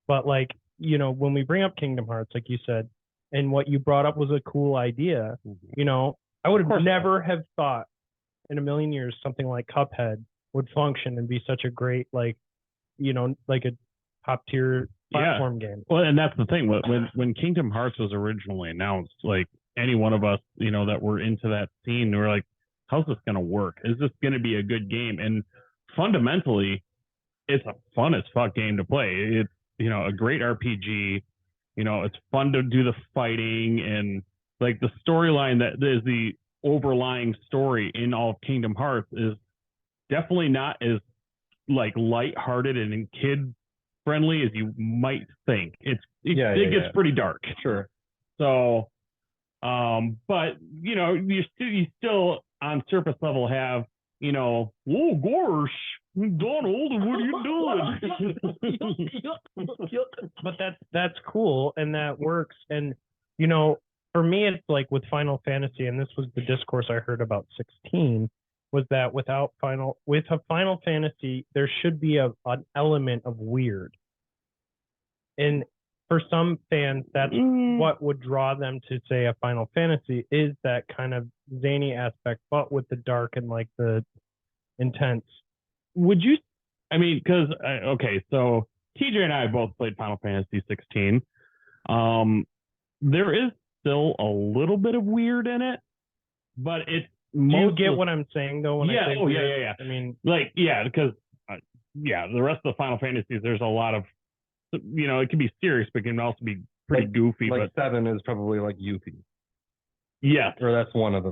But like, when we bring up Kingdom Hearts, like you said, and what you brought up was a cool idea, I would have never have thought in a million years something like Cuphead would function and be such a great, like a top tier platform game. Well, and that's the thing. When Kingdom Hearts was originally announced, like any one of us, that were into that scene, we were like, how's this going to work? Is this going to be a good game? And fundamentally, it's a fun as fuck game to play. It's, a great RPG. It's fun to do the fighting, and like the storyline that is the overlying story in all of Kingdom Hearts is definitely not as like lighthearted and kid friendly as you might think. It gets pretty dark. Sure. So, but you still on surface level have, oh gosh, Donald, what are you doing? But that's cool, and that works. And for me, it's like with Final Fantasy, and this was the discourse I heard about 16, was that with a Final Fantasy, there should be an element of weird. And for some fans, that's what would draw them to say a Final Fantasy is that kind of zany aspect, but with the dark and like the intense. Would you? I mean, because so TJ and I both played Final Fantasy 16. There is still a little bit of weird in it, but it's Do you get what I'm saying though? When I say weird? yeah. I mean, like, because the rest of the Final Fantasies, there's a lot of, it can be serious, but it can also be pretty goofy. Like but 7 is probably like Yuffie, yes, or that's one of the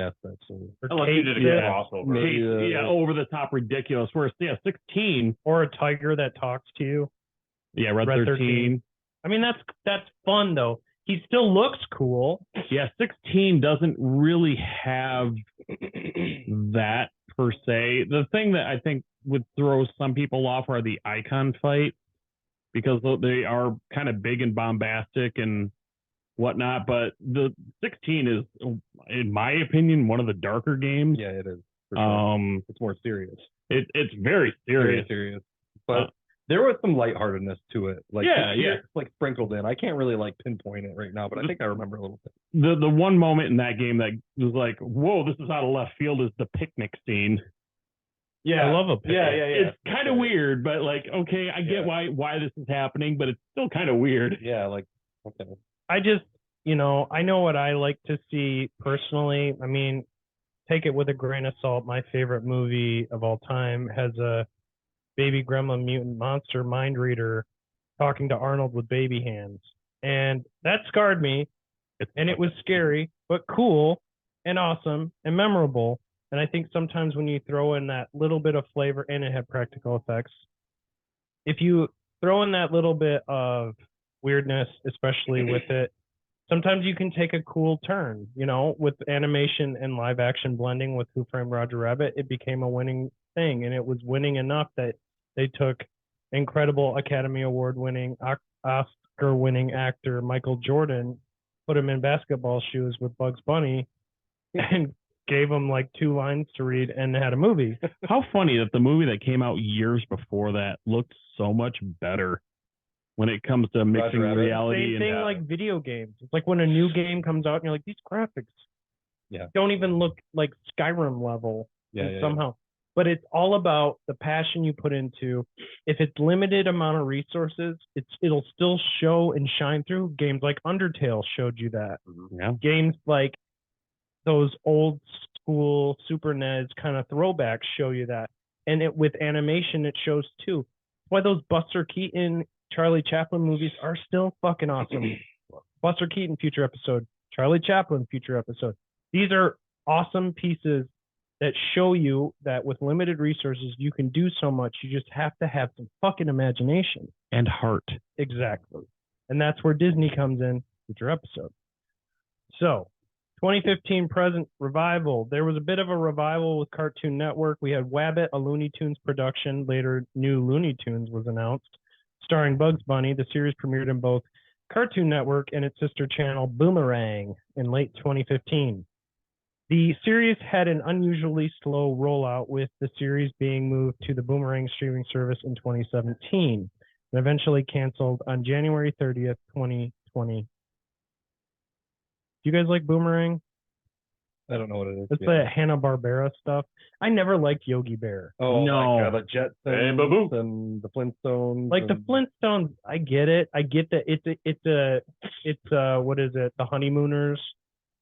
aspects. Unless you did a yeah. crossover. Maybe, over the top ridiculous. Whereas 16, or a tiger that talks to you. Red 13. I mean, that's fun though. He still looks cool. Yeah, 16 doesn't really have that per se. The thing that I think would throw some people off are the icon fight, because they are kind of big and bombastic and whatnot. But the 16 is, in my opinion, one of the darker games. Yeah, it is. For sure. It's more serious. It's very serious. Very serious. But there was some lightheartedness to it. Like, it's like sprinkled in. I can't really like pinpoint it right now, but I think I remember a little bit. The one moment in that game that was like, whoa, this is out of left field, is the picnic scene. Yeah, I love a picnic. Yeah. It's kind of weird, but like, okay, I get why this is happening, but it's still kind of weird. Yeah, like, okay. I just, I know what I like to see personally. I mean, take it with a grain of salt. My favorite movie of all time has a baby gremlin mutant monster mind reader talking to Arnold with baby hands. And that scarred me. And it was scary, but cool and awesome and memorable. And I think sometimes when you throw in that little bit of flavor, and it had practical effects, if you throw in that little bit of weirdness, especially with it, sometimes you can take a cool turn, with animation and live action blending with Who Framed Roger Rabbit. It became a winning thing, and it was winning enough that they took incredible Academy Award winning, Oscar winning actor Michael Jordan, put him in basketball shoes with Bugs Bunny, and gave him like 2 lines to read and had a movie. How funny that the movie that came out years before that looked so much better when it comes to mixing reality. Same thing like video games. It's like when a new game comes out and you're like, these graphics don't even look like Skyrim level somehow. But it's all about the passion you put into. If it's limited amount of resources, it'll still show and shine through. Games like Undertale showed you that. Yeah. Games like those old school Super NES kind of throwbacks show you that. And with animation, it shows too. That's why those Buster Keaton, Charlie Chaplin movies are still fucking awesome. Buster Keaton, future episode. Charlie Chaplin, future episode. These are awesome pieces that show you that with limited resources, you can do so much. You just have to have some fucking imagination. And heart. Exactly. And that's where Disney comes in, future episode. So, 2015 present revival. There was a bit of a revival with Cartoon Network. We had Wabbit, a Looney Tunes production. Later, new Looney Tunes was announced, starring Bugs Bunny. The series premiered in both Cartoon Network and its sister channel Boomerang in late 2015. The series had an unusually slow rollout, with the series being moved to the Boomerang streaming service in 2017 and eventually canceled on January 30th, 2020. Do you guys like Boomerang? I don't know what it is. It's the Hanna-Barbera stuff. I never liked Yogi Bear. Oh, no. Like the Jetsons and the Flintstones. Like the Flintstones, I get it. I get that it's what is it? The Honeymooners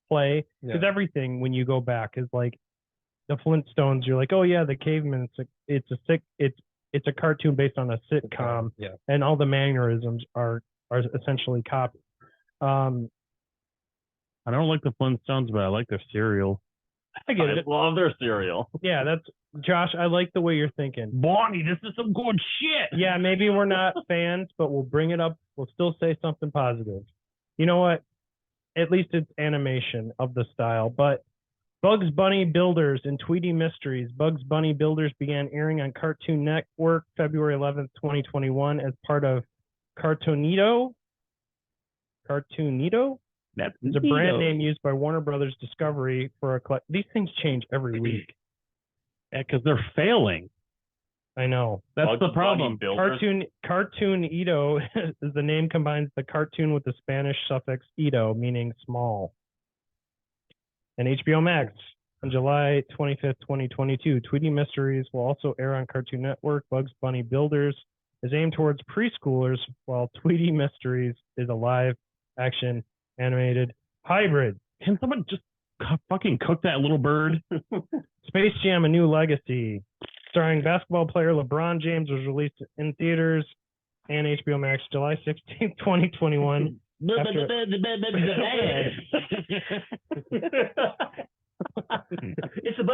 play. Because everything when you go back is like the Flintstones. You're like, oh yeah, the cavemen. It's a cartoon based on a sitcom, and all the mannerisms are essentially copied. I don't like the Flintstones, but I like their cereal. I get it. Love their cereal. Yeah, that's Josh. I like the way you're thinking. Bonnie, this is some good shit. Yeah, maybe we're not fans, but we'll bring it up. We'll still say something positive. You know what? At least it's animation of the style. But Bugs Bunny Builders and Tweety Mysteries. Bugs Bunny Builders began airing on Cartoon Network February 11th, 2021 as part of Cartoonito. That's a brand name used by Warner Brothers Discovery for a these things change every week. Yeah, because they're failing. I know. That's Bugs the problem. Cartoonito is the name combines the cartoon with the Spanish suffix ito, meaning small. And HBO Max on July 25th, 2022. Tweety Mysteries will also air on Cartoon Network. Bugs Bunny Builders is aimed towards preschoolers, while Tweety Mysteries is a live action animated hybrid. Can someone just fucking cook that little bird. Space Jam: A New Legacy, starring basketball player LeBron James, was released in theaters and HBO Max July 16th, 2021. It's a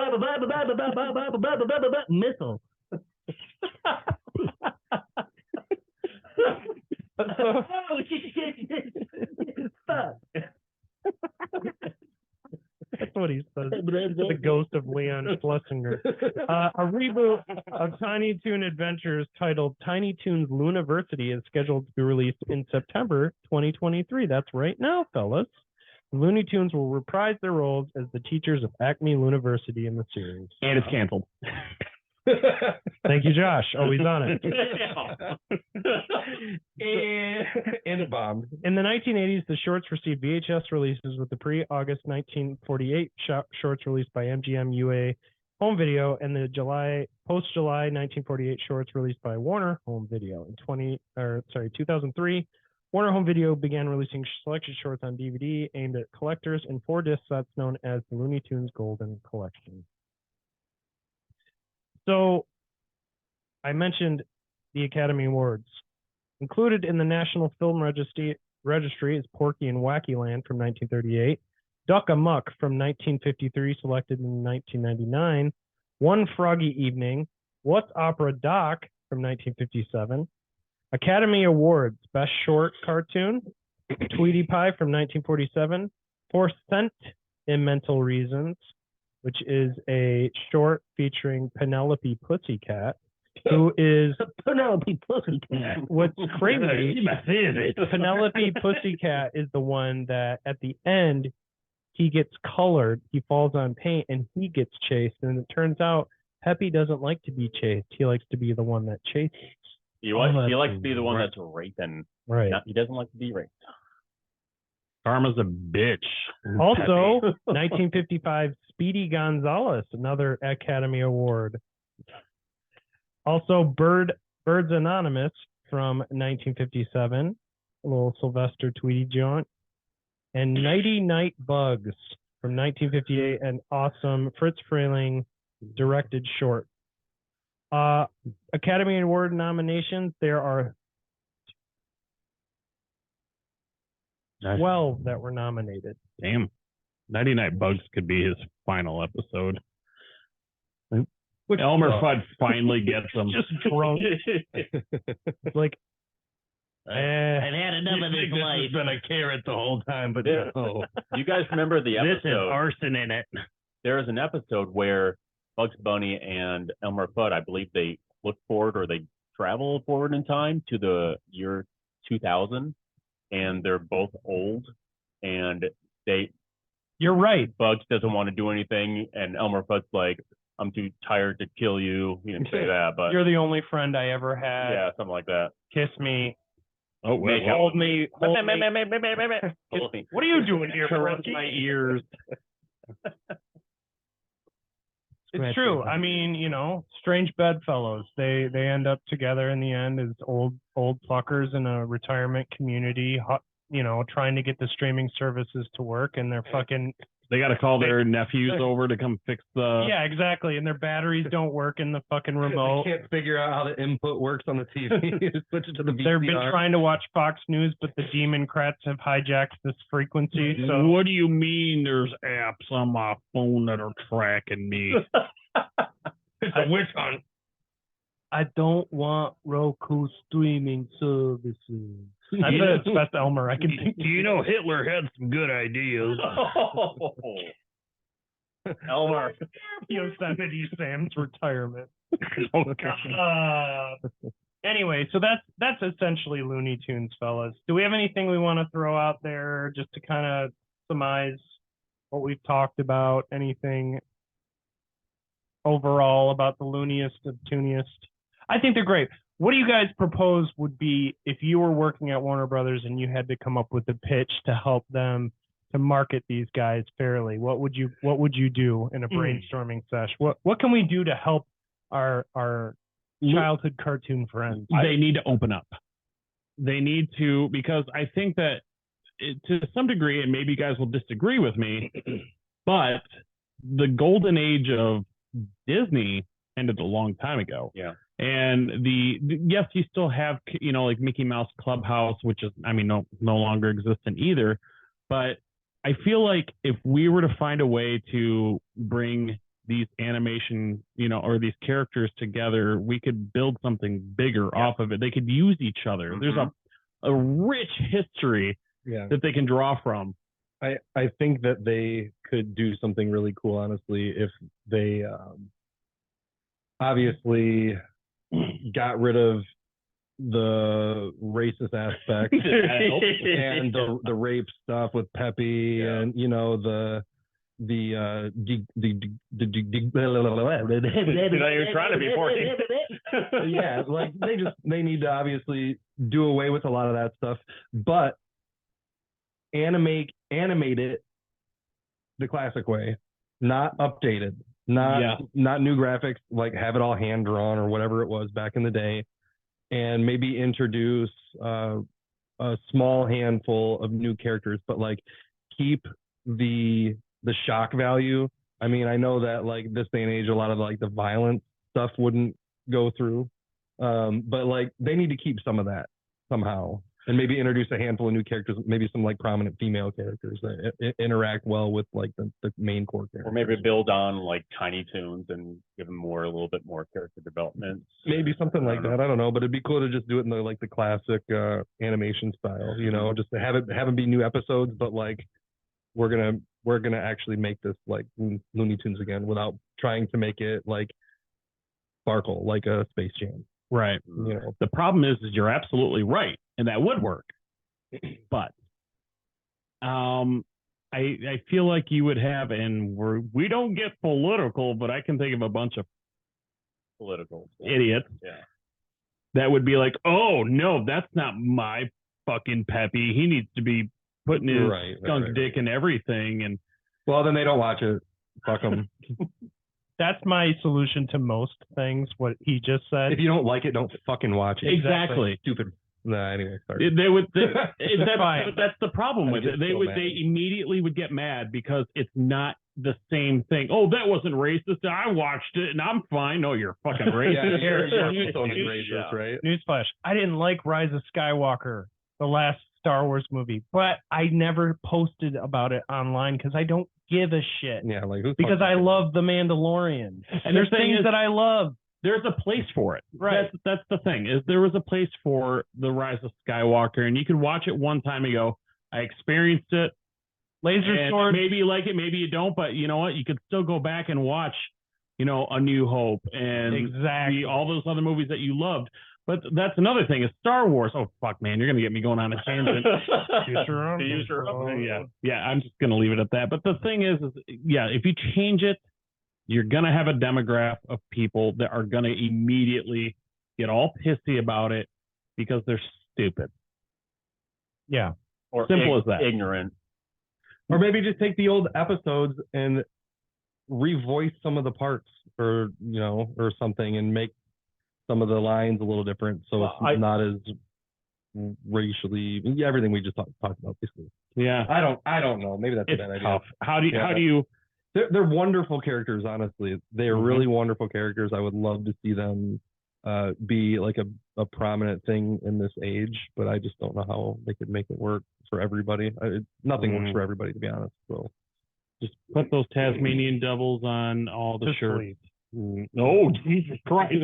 missile. That's what he says. The ghost of Leon Schlesinger. A reboot of Tiny Toon Adventures titled Tiny Toons Looniversity is scheduled to be released in September 2023. That's right now, fellas. The Looney Tunes will reprise their roles as the teachers of Acme Looniversity in the series. And it's canceled. Thank you, Josh. Always on it. And it bombed. In the 1980s, the shorts received VHS releases, with the pre-August 1948 shorts released by MGM UA Home Video, and the post-July 1948 shorts released by Warner Home Video. In 2003, Warner Home Video began releasing selected shorts on DVD aimed at collectors in 4-disc sets known as the Looney Tunes Golden Collection. So, I mentioned the Academy Awards. Included in the National Film Registry is Porky and Wacky Land from 1938, Duck Amuck from 1953, selected in 1999, One Froggy Evening, What's Opera Doc from 1957, Academy Awards Best Short Cartoon, Tweety Pie from 1947, For Sentimental Reasons, which is a short featuring Penelope Pussycat, who is Penelope Pussycat. What's crazy, She's my favorite. Penelope Pussycat is the one that at the end he gets colored, he falls on paint, and he gets chased. And it turns out Peppy doesn't like to be chased. He likes to be the one that chases. He likes to be the one that's raping. Right. He doesn't like to be raped. Karma's a bitch. Also, 1955, Speedy Gonzales, another Academy Award. Also, Birds Anonymous from 1957, a little Sylvester Tweety joint. And Nighty Night Bugs from 1958, an awesome Fritz Frayling directed short. Academy Award nominations, there are 12 that were nominated. Damn. Nighty Night Bugs could be his final episode. Elmer Fudd finally gets him. Just drunk. It's like, I've had enough of this life. Has been a carrot the whole time, but no. You guys remember the This has episode? arson in it. There is an episode where Bugs Bunny and Elmer Fudd, I believe they look forward or they travel forward in time to the year 2000, and they're both old, and you're right. Bugs doesn't want to do anything, and Elmer Fudd's like, I'm too tired to kill you. He didn't say that, but You're the only friend I ever had. yeah, something like that. Kiss me. Oh, wait. Hold me. Hold me. Hold me. What are you doing here, Caress Porky? my ears. It's true. I mean, you know, strange bedfellows. They end up together in the end as old fuckers in a retirement community, you know, trying to get the streaming services to work, and they're fucking. They got to call their nephews over to come fix the. Yeah, exactly. And their batteries don't work in the fucking remote. They can't figure out how the input works on the TV. Switch it to the VCR. They've been trying to watch Fox News, but the Democrats have hijacked this frequency. So What do you mean there's apps on my phone that are tracking me? Which one? I don't want Roku streaming services. I bet it's Beth Elmer. I can think. Do you know Hitler had some good ideas? Elmer. Yosemite Sam's retirement. Oh, God. Anyway, so that's essentially Looney Tunes, fellas. Do we have anything we want to throw out there just to kind of surmise what we've talked about? Anything overall about the looniest of tooniest? I think they're great. What do you guys propose would be if you were working at Warner Brothers and you had to come up with a pitch to help them to market these guys fairly? What would you do in a brainstorming sesh? What can we do to help our childhood cartoon friends? They need to open up. They need to, because I think that to some degree, and maybe you guys will disagree with me, But the golden age of Disney ended a long time ago. Yeah. And yes, you still have, like Mickey Mouse Clubhouse, which is, no longer existent either. But I feel like if we were to find a way to bring these animation, or these characters together, we could build something bigger off of it. They could use each other. There's a rich history that they can draw from. I think that they could do something really cool, honestly, if they obviously got rid of the racist aspect and the rape stuff with Peppy and the you're trying to be 14. Yeah, like they need to obviously do away with a lot of that stuff, but animate it the classic way, not updated, not new graphics, like have it all hand drawn or whatever it was back in the day, and maybe introduce a small handful of new characters, but like keep the shock value. I mean, I know that like this day and age, a lot of like the violent stuff wouldn't go through, but like they need to keep some of that somehow, and maybe introduce a handful of new characters, maybe some like prominent female characters that interact well with like the main core characters. Or maybe build on like Tiny Toons and give them a little bit more character development. Maybe something like that. I don't know, but it'd be cool to just do it in the classic animation style. Just to have it be new episodes, but like we're gonna actually make this like Looney Tunes again without trying to make it like sparkle like a Space Jam. Right. The problem is you're absolutely right, and that would work. But I feel like you would have, and we don't get political, but I can think of a bunch of political idiots that would be like, oh no, that's not my fucking Peppy. He needs to be putting his skunk dick in everything. And well, then they don't watch it. Fuck them. That's my solution to most things, what he just said. If you don't like it, don't fucking watch it. Exactly. Stupid. Nah, anyway, sorry. That's the problem with it. They immediately would get mad because it's not the same thing. Oh, that wasn't racist. I watched it and I'm fine. No, you're fucking racist. You're racist, right? Newsflash. I didn't like Rise of Skywalker, the last Star Wars movie, but I never posted about it online because I don't give a shit. Yeah, like because I love The Mandalorian. And there's things that I love. There's a place for it. Right. That's the thing, is there was a place for the Rise of Skywalker, and you could watch it one time and go, I experienced it. Laser sword. Maybe you like it, maybe you don't, but you know what? You could still go back and watch, A New Hope and all those other movies that you loved. But that's another thing is Star Wars. Oh, fuck, man. You're going to get me going on a tangent. Yeah, I'm just going to leave it at that. But the thing is, if you change it, you're going to have a demographic of people that are going to immediately get all pissy about it because they're stupid. Yeah. Or simple as that. Ignorant. Or maybe just take the old episodes and revoice some of the parts or something and make some of the lines a little different so it's not as racially everything we just talked about basically. Yeah. I don't know. Maybe that's a bad idea. How do you They're wonderful characters, honestly. They are really wonderful characters. I would love to see them be like a prominent thing in this age, but I just don't know how they could make it work for everybody. Nothing works for everybody, to be honest. So just put those Tasmanian devils on all the shirts. Oh, Jesus Christ.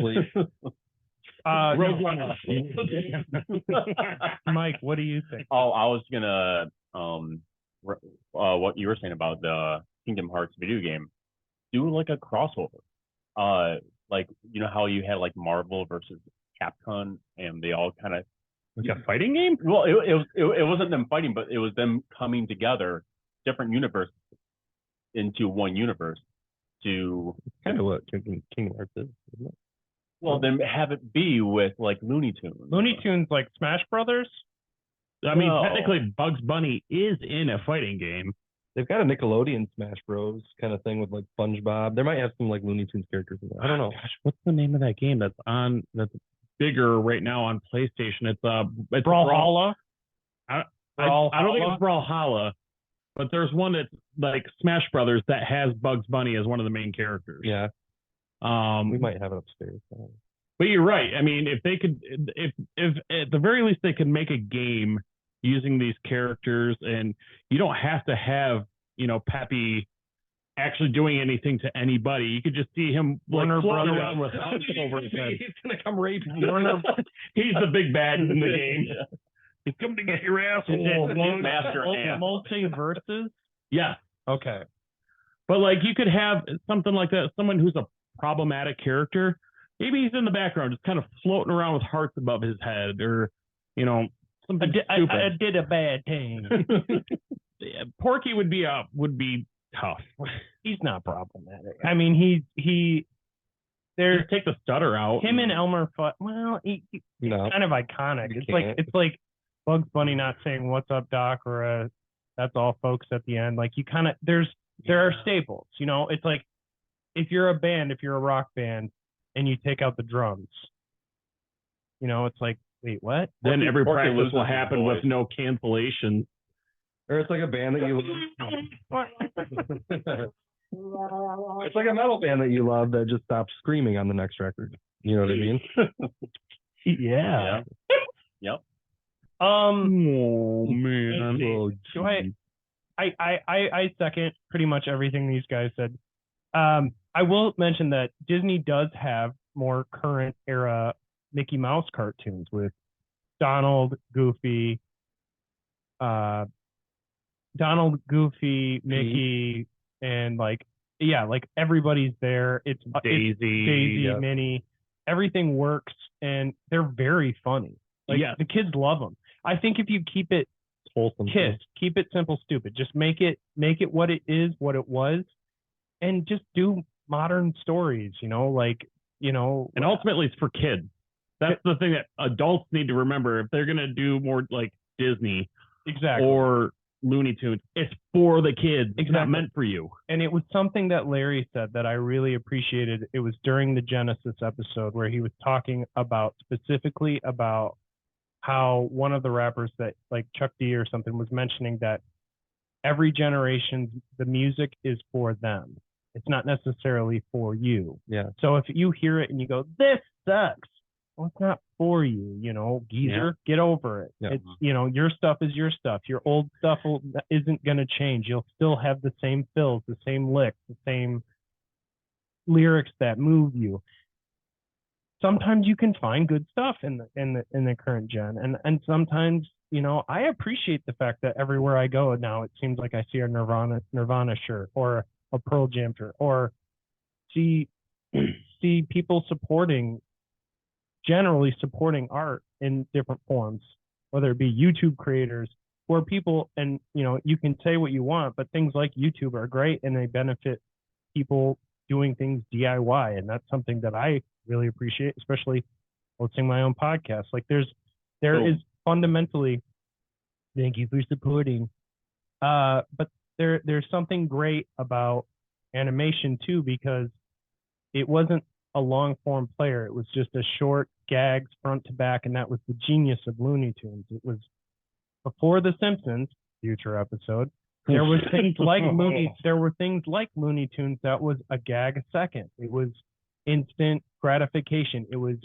Mike, what do you think? Oh, I was gonna what you were saying about the Kingdom Hearts video game. Do like a crossover. Like how you had like Marvel versus Capcom, and they all kind of like a fighting game. Well, it wasn't them fighting, but it was them coming together, different universes into one universe. To kind of what Kingdom Hearts is, isn't it? Well, then have it be with like Looney Tunes. Looney Tunes, like Smash Brothers. I mean, technically, Bugs Bunny is in a fighting game. They've got a Nickelodeon Smash Bros. Kind of thing with like SpongeBob. They might have some like Looney Tunes characters in there. I don't know. Gosh, what's the name of that game that's bigger right now on PlayStation? It's Brawlhalla. I don't think it's Brawlhalla. but there's one that's like Smash Brothers that has Bugs Bunny as one of the main characters. Yeah, Um, we might have it upstairs. but you're right. I mean, if they could, if at the very least they could make a game using these characters, and you don't have to have, you know, Peppy actually doing anything to anybody. You could just see him like Warner floating Brothers. around with hooks over his head. He's gonna come rape Warner, he's the big bad in the game. He's coming to get your asshole. Master Amp. Multiverses? Yeah, Okay. but like you could have something like that. Someone who's a problematic character. Maybe he's in the background, just kind of floating around with hearts above his head, or you know, something stupid. I did a bad thing. Yeah, Porky would be tough. He's not problematic. I mean, there's Just take the stutter out. him and Elmer Fudd. Well, he's No, kind of iconic. You It's like Bugs Bunny not saying "What's up, Doc?" or "That's all, folks" at the end. Like you kind of there are staples. You know, it's like if you're a band, if you're a rock band, and you take out the drums, you know, it's like, wait, what? Then every Porky practice loses will his happen voice. with no cancellation. or it's like a band that you love. It's like a metal band that you love that just stops screaming on the next record. You know what I mean? Yeah. Yep. Oh man. Oh, Do I second pretty much everything these guys said. I will mention that Disney does have more current era Mickey Mouse cartoons with Donald, Goofy, Mickey, and like everybody's there. It's Daisy, yep. Minnie. Everything works, and they're very funny. Like Yes. the kids love them. I think if you keep it wholesome. keep it simple, stupid. Just make it what it is, what it was, and just do modern stories. You know, like And ultimately, it's for kids. That's the thing that adults need to remember. If they're gonna do more like Disney exactly. or Looney Tunes, it's for the kids. It's not Exactly. meant for you. And it was something that Larry said that I really appreciated. It was during the Genesis episode where he was talking specifically about how one of the rappers that like Chuck D or something was mentioning that every generation, the music is for them. It's not necessarily for you. Yeah. So if you hear it and you go, this sucks, well, it's not for you, geezer, get over it. Yeah. It's, your stuff is your stuff. Your old stuff isn't going to change. You'll still have the same fills, the same licks, the same lyrics that move you. Sometimes you can find good stuff in the current gen. And sometimes, I appreciate the fact that everywhere I go now, it seems like I see a Nirvana shirt or a Pearl Jam shirt, or see people generally supporting art in different forms, whether it be YouTube creators or people. And, you can say what you want, but things like YouTube are great and they benefit people doing things DIY. And that's something that I really appreciate, especially hosting my own podcast. Like there is fundamentally, thank you for supporting. But there's something great about animation too, because it wasn't a long form player. It was just a short gags front to back. And that was the genius of Looney Tunes. It was before The Simpsons, future episode. There were things like Looney Tunes that was a gag a second. It was instant gratification. It was,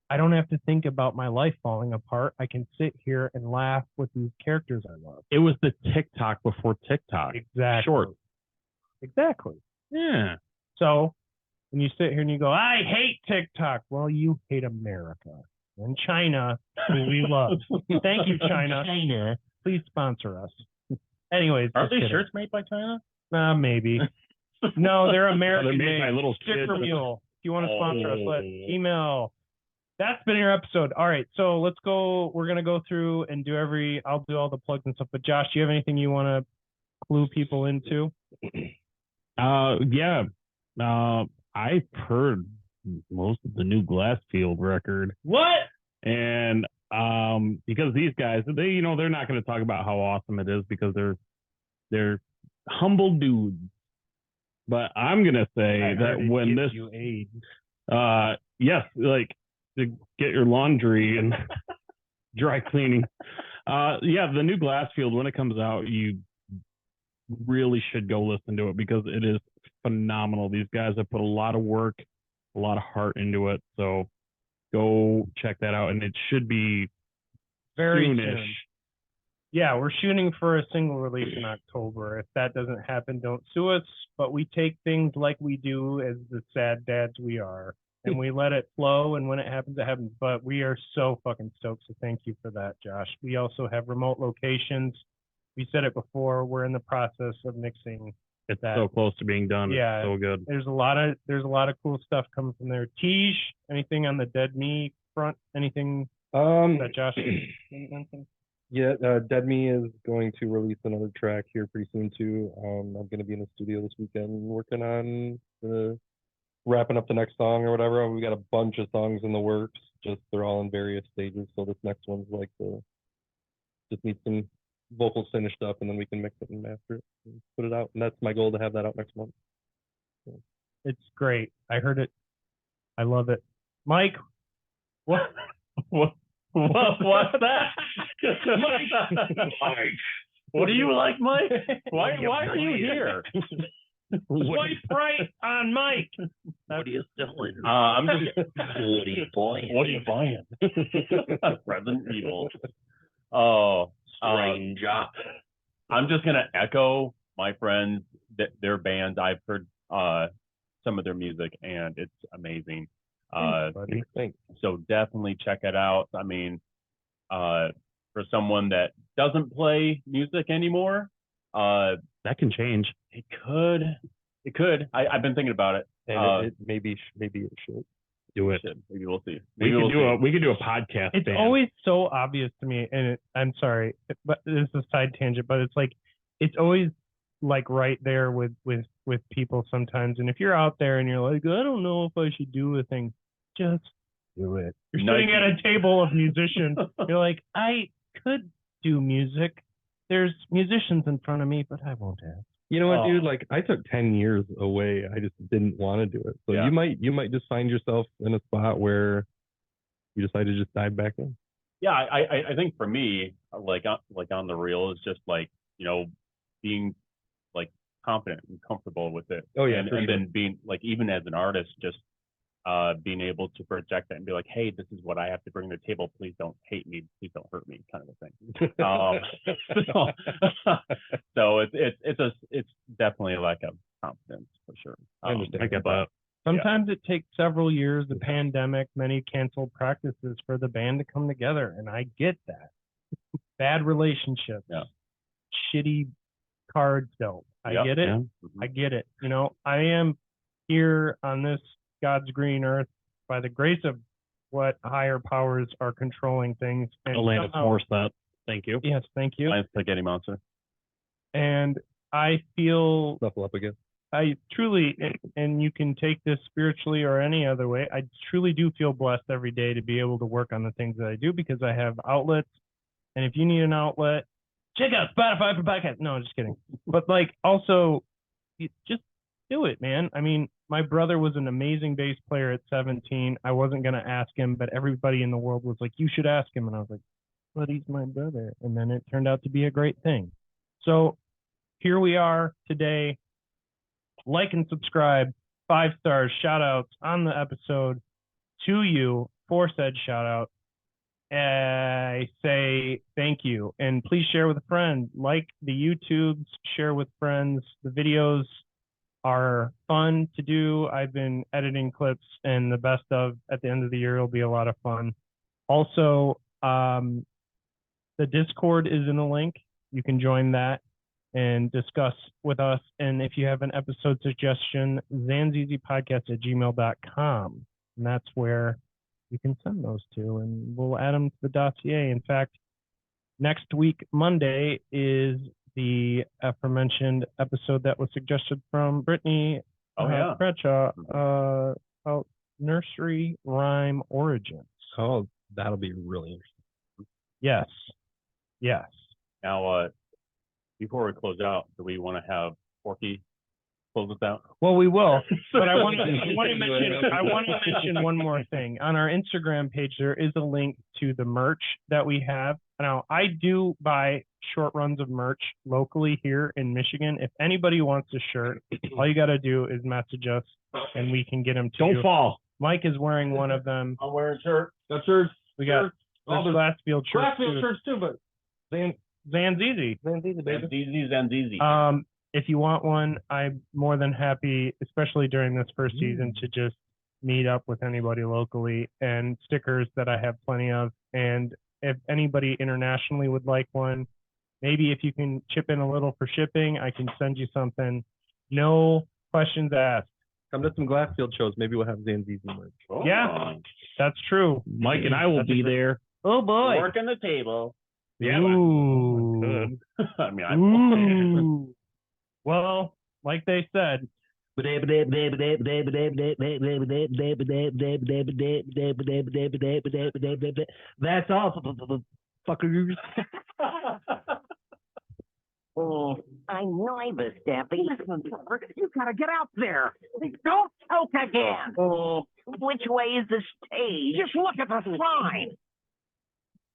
I don't have to think about my life falling apart. I can sit here and laugh with these characters I love. It was the TikTok before TikTok. Exactly. Short. Exactly. Yeah. So when you sit here and you go, I hate TikTok. Well, you hate America and China, who we love. Thank you, China. China. Please sponsor us. Anyways, Are just these kidding. shirts made by China? Maybe. No, they're American They're made by made. little Sticker kids. Mule. If you want to sponsor us, let Oh. email. That's been your episode. All right, so let's go. We're gonna go through and I'll do all the plugs and stuff. But Josh, do you have anything you want to clue people into? Yeah. I've heard most of the new Glassfield record, What? and because these guys, they're not going to talk about how awesome it is because they're humble dudes. But I'm gonna say that when this, yes, like to get your laundry and dry cleaning. Yeah, the new Glassfield, when it comes out, really should go listen to it because it is phenomenal. These guys have put a lot of work, a lot of heart into it. So go check that out. And it should be Very soonish. soon. Yeah, we're shooting for a single release in October. If that doesn't happen, don't sue us. But we take things like we do as the sad dads we are, and we let it flow. And when it happens, it happens. But we are so fucking stoked. So thank you for that, Josh. We also have remote locations. We said it before. We're in the process of mixing. It's so close to being done. Yeah, it's so good. There's a lot of cool stuff coming from there. Tej, anything on the Dead Me front? Anything that Josh mentioned? Yeah, Dead Me is going to release another track here pretty soon too. I'm going to be in the studio this weekend working on wrapping up the next song or whatever. We got a bunch of songs in the works. Just they're all in various stages. So this next one's like just need some vocals finished up, and then we can mix it and master it and put it out. And that's my goal, to have that out next month. So. It's great. I heard it. I love it. Mike, what's that? Mike. What do you like, Mike? Why are you here? Swipe right on Mike. What are you selling? I'm just. What are you buying? What are you buying? Resident Evil. Oh, Strange. I'm just gonna echo my friends, their bands. I've heard some of their music, and it's amazing. Thanks. So definitely check it out. I mean, for someone that doesn't play music anymore, That can change. it could. I've been thinking about it. And maybe it should. Do it. Maybe we'll see. We could do a podcast. It's band. always so obvious to me, and I'm sorry, but this is a side tangent, but it's like it's always like right there with people sometimes. And if you're out there and you're like, I don't know if I should do a thing, just do it. You're sitting at a table of musicians. You're like, I could do music. There's musicians in front of me, but I won't ask. You know what, dude? Like, I took 10 years away. I just didn't want to do it. So Yeah. you might just find yourself in a spot where you decide to just dive back in. Yeah, I think for me, like on the reel, is just like, being like confident and comfortable with it. Oh, yeah, and for sure. then being like, even as an artist, just being able to project that and be like, hey, this is what I have to bring to the table. Please don't hate me. Please don't hurt me, kind of a thing. So it's definitely like a confidence for sure. I understand. I get that. Sometimes it takes several years, the pandemic, many canceled practices for the band to come together, and I get that. Bad relationships, Yeah. shitty cards dealt. I Yeah. get it. Yeah. I get it. I am here on this God's green earth by the grace of what higher powers are controlling things. And Atlantis somehow- Force that. Thank you. Yes, thank you. Nice spaghetti monster. And I feel Snuffle up again. I truly, and you can take this spiritually or any other way, I truly do feel blessed every day to be able to work on the things that I do because I have outlets. And if you need an outlet, check out Spotify for podcasts. No, just kidding. But like, also, just do it, man. I mean, my brother was an amazing bass player at 17. I wasn't going to ask him, but everybody in the world was like, you should ask him. And I was like, but he's my brother. And then it turned out to be a great thing. So here we are today. Like and subscribe, 5 stars, shout outs on the episode to you for said shout out. I say thank you, and please share with a friend. Like the YouTubes, share with friends. The videos are fun to do. I've been editing clips, and the best of at the end of the year will be a lot of fun. Also, the Discord is in the link. You can join that and discuss with us. And if you have an episode suggestion, zanzizipodcast@gmail.com. And that's where you can send those to, and we'll add them to the dossier. In fact, next week, Monday, is the aforementioned episode that was suggested from Brittany Bradshaw about nursery rhyme origins. Oh, that'll be really interesting. Yes. Now, before we close out, do we want to have Porky close us out? Well, we will, but I want to mention one more thing. On our Instagram page, there is a link to the merch that we have. Now, I do buy short runs of merch locally here in Michigan. If anybody wants a shirt, all you got to do is message us and we can get them to Don't you. fall. Mike is wearing one of them. I'm wearing a shirt. Got shirts. We got Oh, there's there's Glassfield shirts Glassfield too. shirts too, but Zanzizi. Easy. If you want one, I'm more than happy, especially during this first season, to just meet up with anybody locally, and stickers that I have plenty of. And if anybody internationally would like one, maybe if you can chip in a little for shipping, I can send you something. No questions asked. come to some Glassfield shows. Maybe we'll have Zanzizi merch. Oh. Yeah. That's true. Mike and I will be there. Oh boy. Working the table. Yeah, Ooh. I mean, Ooh. Well, like they said, that's all, fuckers. Oh, I'm nervous, Daffy. Listen, you gotta get out there. Don't choke again. Oh, which way is the stage? Just look at the sign.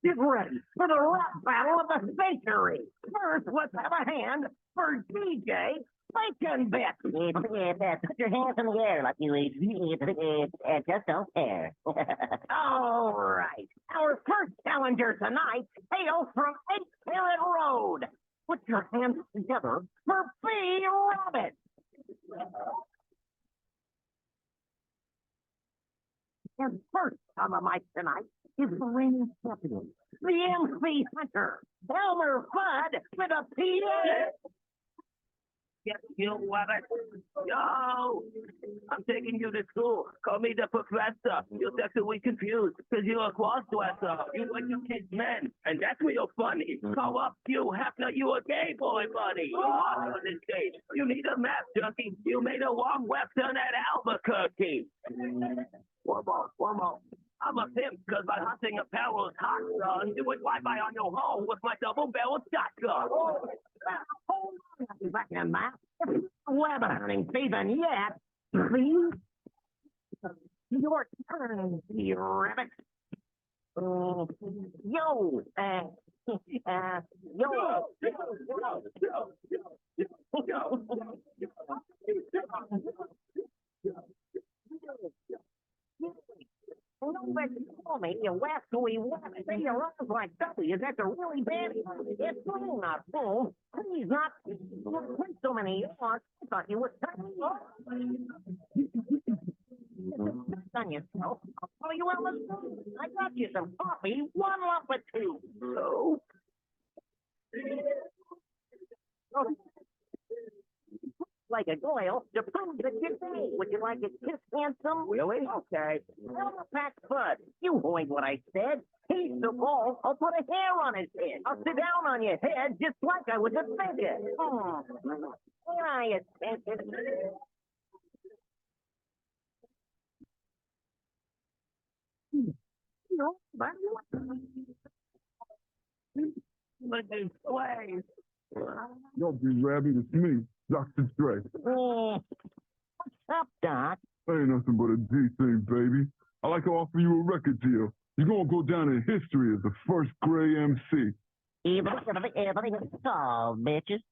Get ready for the rap battle of the century. First, let's have a hand for DJ Bacon Bit. Put your hands in the air like you just don't care. All right. Our first challenger tonight hails from 8 Carrot Road. Put your hands together for B. Rabbit. And first on the mic tonight is the reigning champion, the MC Hunter, Elmer Fudd with a PA. Yes, you what it. Yo, I'm taking you to school. Call me the professor. You're sexually confused because you're a cross-dresser. You like your kids men, and that's real funny. Call up you, Hefner, you a gay boy, buddy. You're on this stage. You need a map junkie. You made a wrong left turn at Albuquerque. One more. I'm a pimp because my hunting apparel is hot, son. Do it drive-by on your home with my double-barrel shotgun. Back in that. Weather hunting season yet. Please. Your turn, you rabbit. Yo, yo. Nobody call me a wascally rabbit. They around like W's. That's a really bad. It's boom, not boom. Please not. Don't print so many yards. I thought you were touching. On yourself. I'll call you Ellis. I got you some coffee. One lump or two. So. Like a Doyle to prove that you're gay. Would you like a kiss, handsome? Really? Okay. Elmer Pack Bud, you heard what I said. He's the ball. I'll put a hair on his head. I'll sit down on your head just like I was a figure. Here I am. No, but look at his place. Don't be rabbit, it's me, Dr. Dre. What's up, Doc? Ain't nothing but a D thing, baby. I like to offer you a record deal. You're gonna go down in history as the first gray MC. Everything's solved, bitches.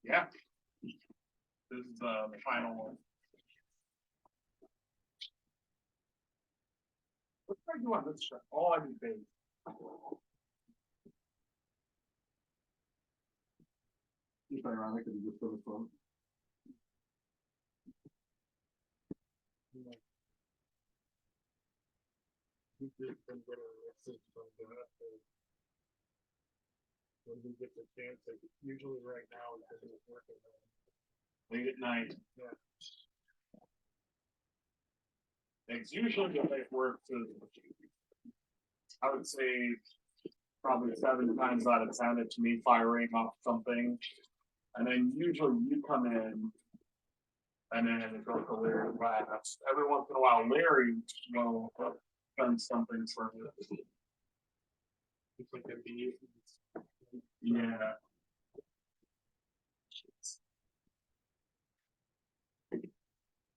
Yeah. This is the final one. What do I do on this show? Oh, I do baby. It's ironic that you just put a phone. When we get the chance, like, usually right now it's working late at night. Yeah. It's usually the late work to, I would say, probably 7 times out of 10, it's me firing off something. And then usually you come in and then it goes to Larry last. Every once in a while, Larry will send something for me. It's like a beat. Yeah.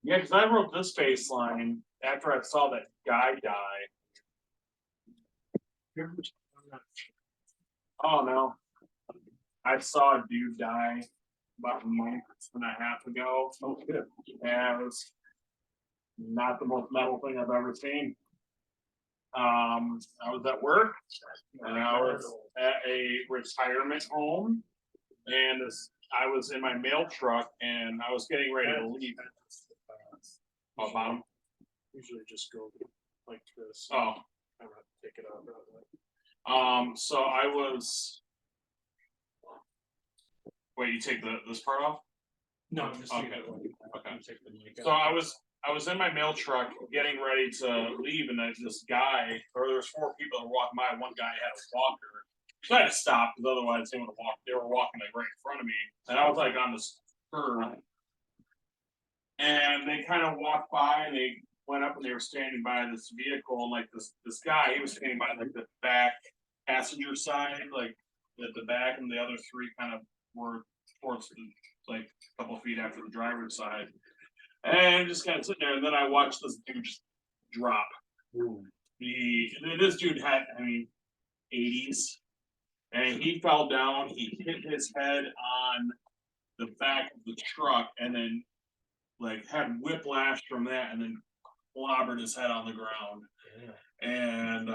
Yeah, because I wrote this bass line after I saw that guy die. Oh no. I saw a dude die about a month and a half ago. Oh shit. Yeah, it was not the most metal thing I've ever seen. I was at work and I was at a retirement home and I was in my mail truck and I was getting ready to leave. Oh, bottom. Usually just go like this. Oh, I'm gonna take it out. So I was. Wait, you take this part off? No, just okay. Okay. So I was in my mail truck getting ready to leave, and this guy, or there was 4 people that were walking by. One guy had a walker, so I had to stop because otherwise they would have walked. They were walking like right in front of me, and I was like on this curb. And they kind of walked by and they went up and they were standing by this vehicle. And like this guy, he was standing by like the back passenger side, like at the back, and the other 3 kind of were towards like a couple feet after the driver's side. And just kind of sitting there. And then I watched this dude just drop. This dude had, 80s. And he fell down. He hit his head on the back of the truck and then like had whiplash from that and then clobbered his head on the ground. Yeah. And